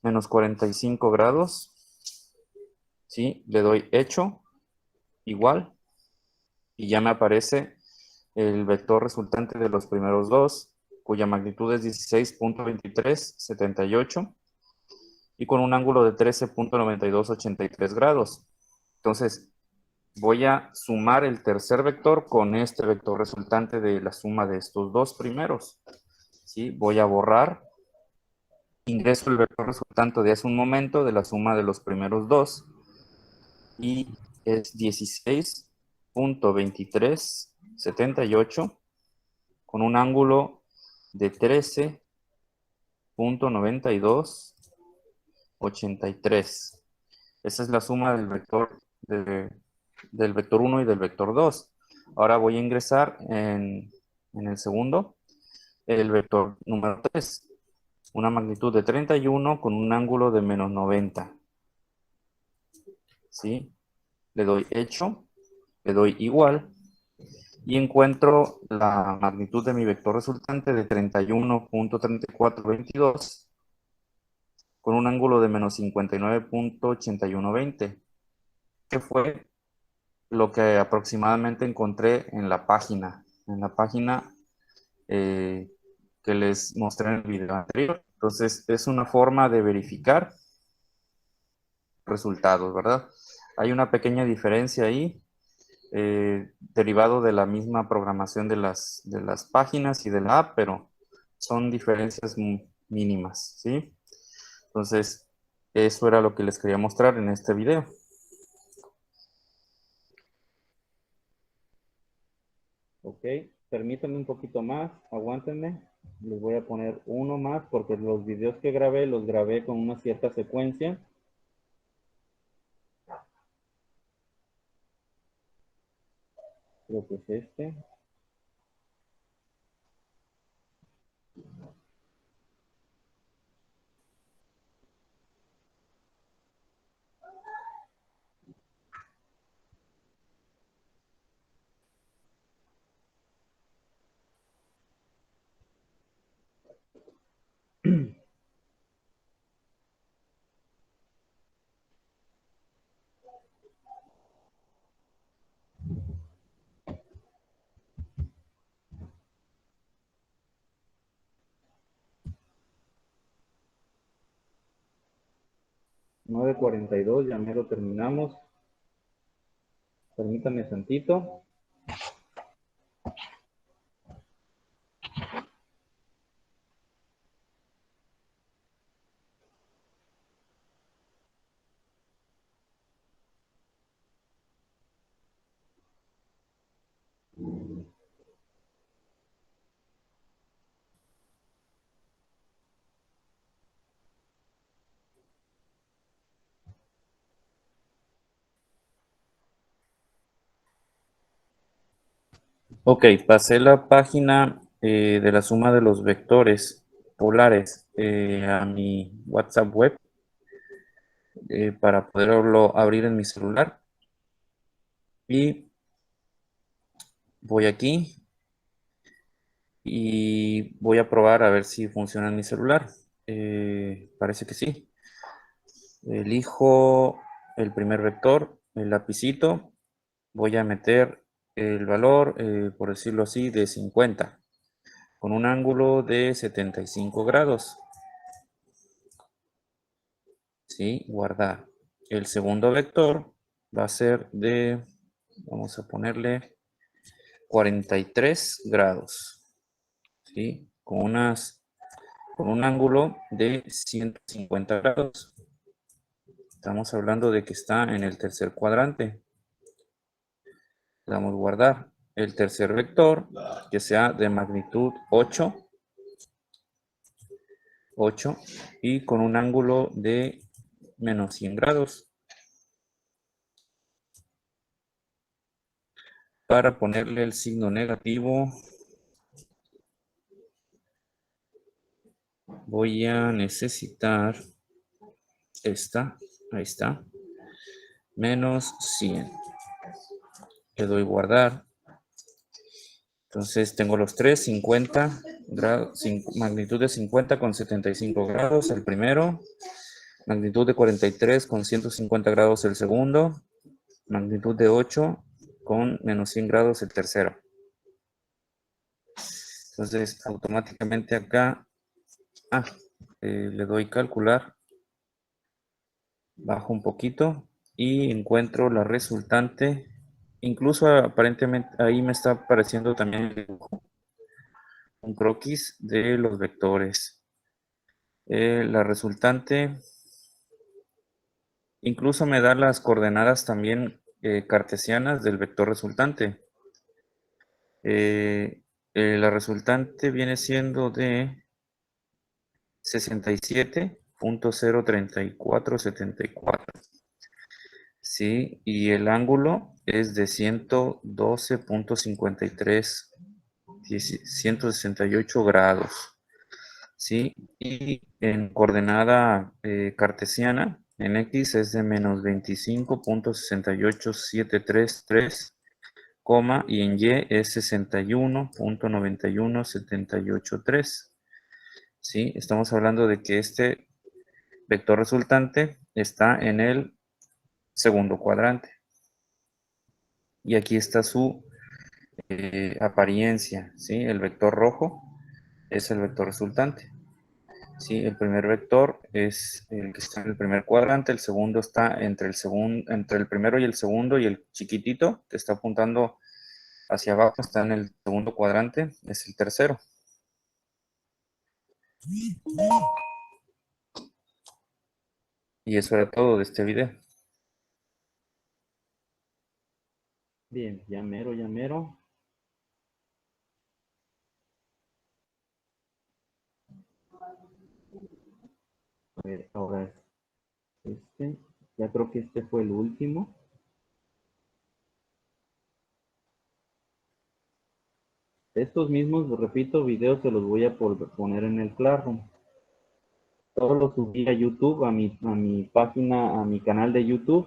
menos 45 grados, ¿sí? Le doy hecho, igual, y ya me aparece el vector resultante de los primeros dos, cuya magnitud es 16.2378 y con un ángulo de 13.9283 grados. Entonces, voy a sumar el tercer vector con este vector resultante de la suma de estos dos primeros, ¿sí? Voy a borrar, ingreso el vector resultante de hace un momento de la suma de los primeros dos, y es 16.2378 con un ángulo de 13.9283. Esa es la suma del vector del vector 1 y del vector 2. Ahora voy a ingresar en el segundo el vector número 3, una magnitud de 31 con un ángulo de menos 90. ¿Sí? Le doy hecho, le doy igual y encuentro la magnitud de mi vector resultante de 31.3422 con un ángulo de menos 59.8120, que fue lo que aproximadamente encontré en la página que les mostré en el video anterior. Entonces, es una forma de verificar resultados, ¿verdad? Hay una pequeña diferencia ahí, derivado de la misma programación de las páginas y de la app, pero son diferencias mínimas, ¿sí? Entonces, eso era lo que les quería mostrar en este video. Ok, permítanme un poquito más, aguántenme. Les voy a poner uno más porque los videos que grabé los grabé con una cierta secuencia. Creo que es este. (9:42), ya me lo terminamos. Permítanme tantito. Ok, pasé la página de la suma de los vectores polares a mi WhatsApp web para poderlo abrir en mi celular. Y voy aquí y voy a probar a ver si funciona en mi celular. Parece que sí. Elijo el primer vector, el lapicito. Voy a meter el valor, por decirlo así, de 50, con un ángulo de 75 grados. ¿sí? Guardar. El segundo vector va a ser de, vamos a ponerle 43 grados, ¿sí? Con un ángulo de 150 grados. Estamos hablando de que está en el tercer cuadrante. Le damos guardar. El tercer vector, que sea de magnitud 8, y con un ángulo de menos 100 grados. Para ponerle el signo negativo, voy a necesitar esta, ahí está, menos 100. Le doy guardar. Entonces tengo los tres, 50 grados, magnitud de 50 con 75 grados el primero, magnitud de 43 con 150 grados el segundo, magnitud de 8 con menos 100 grados el tercero. Entonces automáticamente acá, le doy calcular, bajo un poquito y encuentro la resultante. Incluso aparentemente ahí me está apareciendo también el dibujo, un croquis de los vectores. La resultante incluso me da las coordenadas también cartesianas del vector resultante. La resultante viene siendo de 67.03474. Sí, y el ángulo es de 112.53, 168 grados. ¿Sí? Y en coordenada cartesiana, en X es de menos 25.68733, y en Y es 61.91783. ¿Sí? Estamos hablando de que este vector resultante está en el segundo cuadrante. Y aquí está su apariencia, ¿sí? El vector rojo es el vector resultante. Sí, el primer vector es el que está en el primer cuadrante, el segundo está entre el primero y el segundo, y el chiquitito que está apuntando hacia abajo está en el segundo cuadrante, es el tercero. Y eso era todo de este video. Bien, ya mero, ya mero. A ver, ahora es este. Ya creo que este fue el último. Estos mismos, repito, videos se los voy a poner en el Classroom. Todos los subí a YouTube, a mi página, a mi canal de YouTube,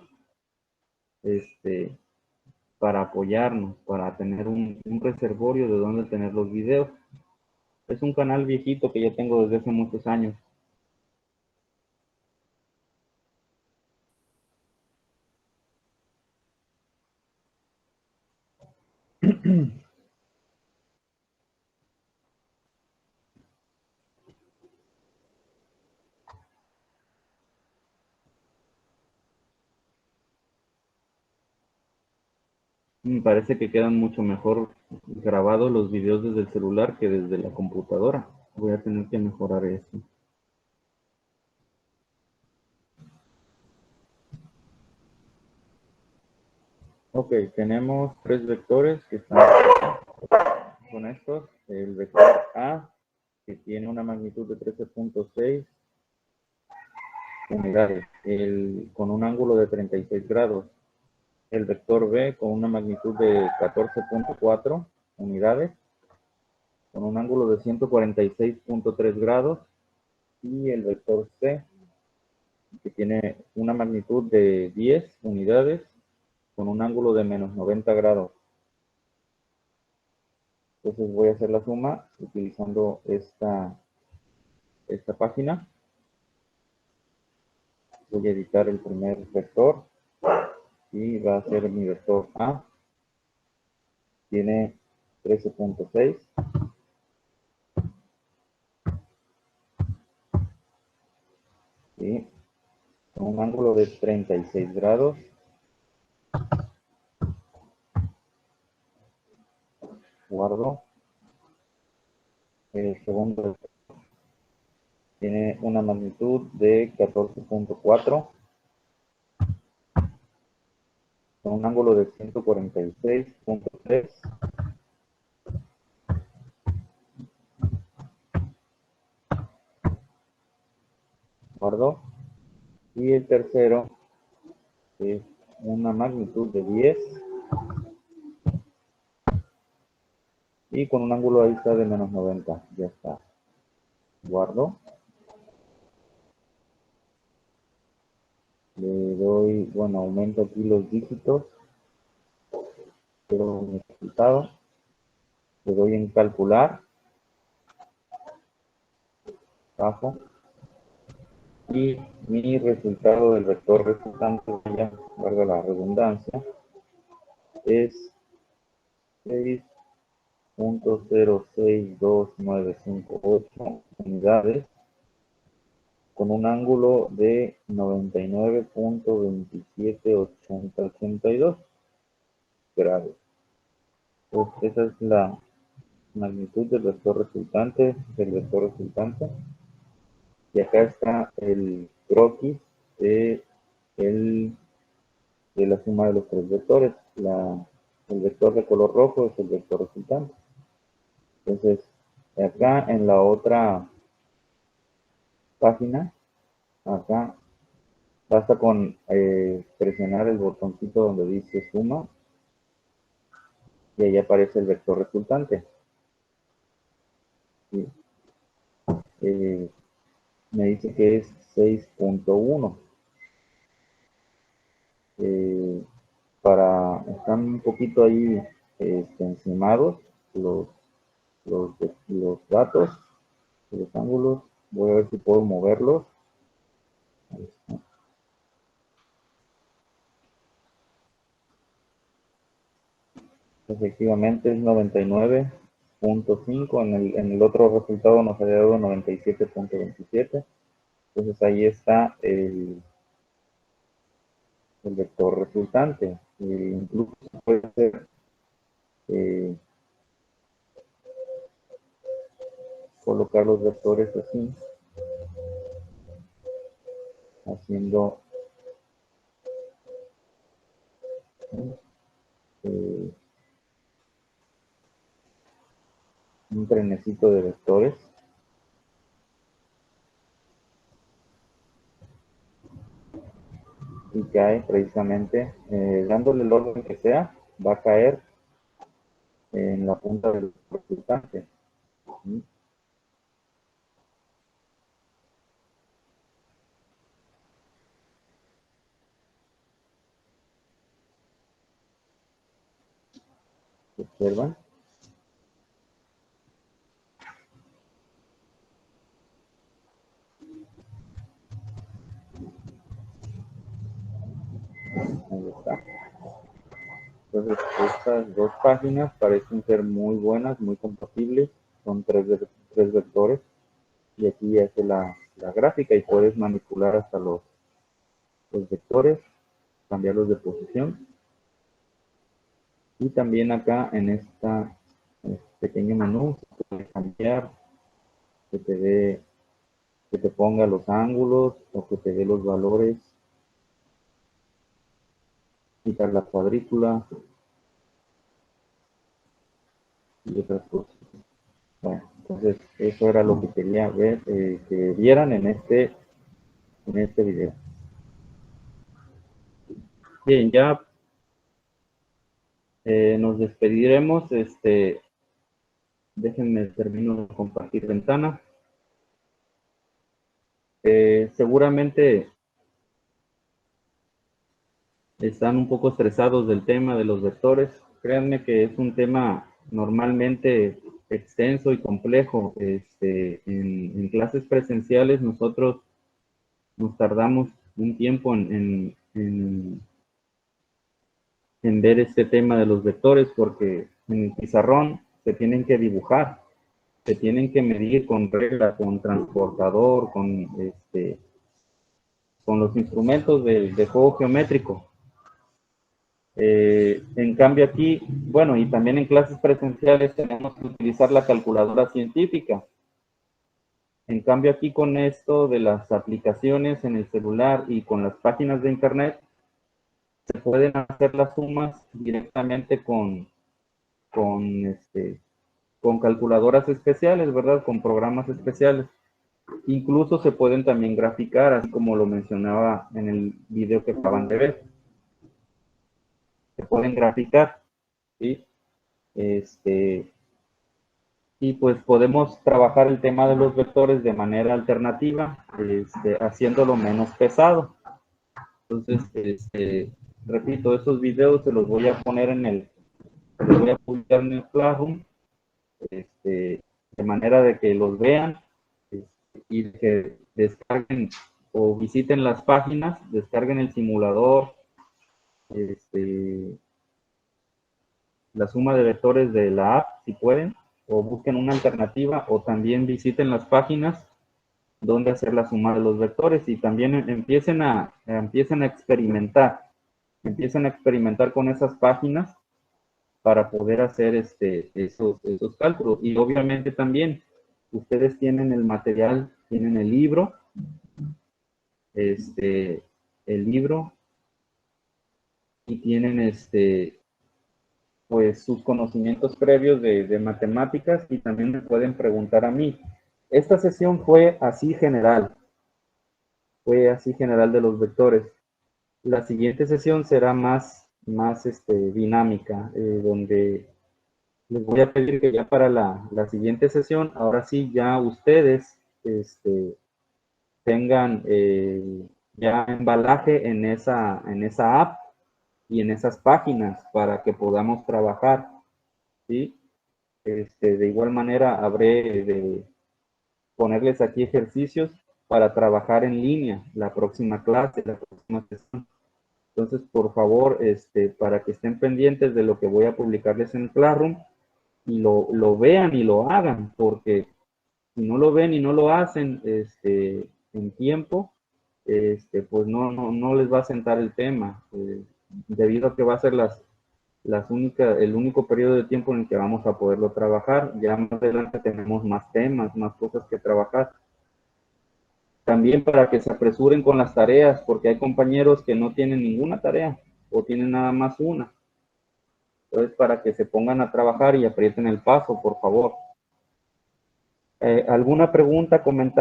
para apoyarnos, para tener un reservorio de donde tener los videos. Es un canal viejito que ya tengo desde hace muchos años. Me parece que quedan mucho mejor grabados los videos desde el celular que desde la computadora. Voy a tener que mejorar eso. Ok, tenemos tres vectores que están con estos. El vector A, que tiene una magnitud de 13.6 unidades, con un ángulo de 36 grados. El vector B, con una magnitud de 14.4 unidades, con un ángulo de 146.3 grados. Y el vector C, que tiene una magnitud de 10 unidades, con un ángulo de menos 90 grados. Entonces voy a hacer la suma utilizando esta página. Voy a editar el primer vector y va a ser mi vector A. Tiene 13.6. ¿Sí? con un ángulo de 36 grados. Guardo. El segundo tiene una magnitud de 14.4 con un ángulo de 146.3. Guardo. Y el tercero es una magnitud de 10 y con un ángulo ahí está de menos 90. Ya está. Guardo. Le doy, bueno, aumento aquí los dígitos. Quiero mi resultado. Le doy en calcular. Bajo. Y mi resultado del vector resultante, ya valga la redundancia, es 6.062958 unidades con un ángulo de 99.278082 grados. Pues esa es la magnitud del vector resultante, y acá está el croquis de, de la suma de los tres vectores. El vector de color rojo es el vector resultante. Entonces, acá en la otra página, acá basta con presionar el botoncito donde dice suma y ahí aparece el vector resultante. ¿Sí? Me dice que es 6.1. Están un poquito ahí encimados los datos, los ángulos. Voy a ver si puedo moverlos. Ahí está. Efectivamente es 99.5. En el otro resultado nos había dado 97.27. Entonces ahí está el vector resultante. Incluso puede ser colocar los vectores así, haciendo un trenecito de vectores. Y cae precisamente, dándole el orden que sea, va a caer en la punta del resultante. ¿Sí? ¿Observan? Ahí está. Entonces, estas dos páginas parecen ser muy buenas, muy compatibles. Son tres vectores. Y aquí hace la gráfica y puedes manipular hasta los vectores, cambiarlos de posición. Y también acá en este pequeño menú, se puede cambiar, que te ponga los ángulos o que te dé los valores, quitar la cuadrícula y otras cosas. Bueno, entonces eso era lo que quería ver, que vieran en este video. Bien, ya nos despediremos. Déjenme termino de compartir ventana. Seguramente están un poco estresados del tema de los vectores. Créanme que es un tema normalmente extenso y complejo. En clases presenciales nosotros nos tardamos un tiempo en ver este tema de los vectores, porque en el pizarrón se tienen que dibujar, se tienen que medir con regla, con transportador, con con los instrumentos de juego geométrico. En cambio aquí, bueno, y también en clases presenciales tenemos que utilizar la calculadora científica. En cambio aquí con esto de las aplicaciones en el celular y con las páginas de internet, se pueden hacer las sumas directamente con calculadoras especiales, ¿verdad? Con programas especiales. Incluso se pueden también graficar, así como lo mencionaba en el video que acaban de ver. Se pueden graficar, ¿sí? Y pues podemos trabajar el tema de los vectores de manera alternativa, haciéndolo menos pesado. Entonces, repito, esos videos se los voy a poner se los voy a publicar en el Classroom, de manera de que los vean y que descarguen o visiten las páginas, descarguen el simulador, la suma de vectores de la app, si pueden, o busquen una alternativa, o también visiten las páginas donde hacer la suma de los vectores y también empiecen a experimentar, con esas páginas para poder hacer esos cálculos. Y obviamente también ustedes tienen el material, tienen el libro, y tienen pues sus conocimientos previos de matemáticas y también me pueden preguntar a mí. Esta sesión fue así general de los vectores. La siguiente sesión será más dinámica, donde les voy a pedir que ya para la siguiente sesión, ahora sí ya ustedes tengan ya embalaje en esa app y en esas páginas para que podamos trabajar, ¿sí? De igual manera habré de ponerles aquí ejercicios para trabajar en línea la próxima clase, la próxima sesión. Entonces, por favor, para que estén pendientes de lo que voy a publicarles en Classroom y lo vean y lo hagan, porque si no lo ven y no lo hacen en tiempo, pues no les va a sentar el tema, debido a que va a ser el único periodo de tiempo en el que vamos a poderlo trabajar. Ya más adelante tenemos más temas, más cosas que trabajar. También para que se apresuren con las tareas, porque hay compañeros que no tienen ninguna tarea o tienen nada más una. Entonces, para que se pongan a trabajar y aprieten el paso, por favor. ¿Alguna pregunta, comentario?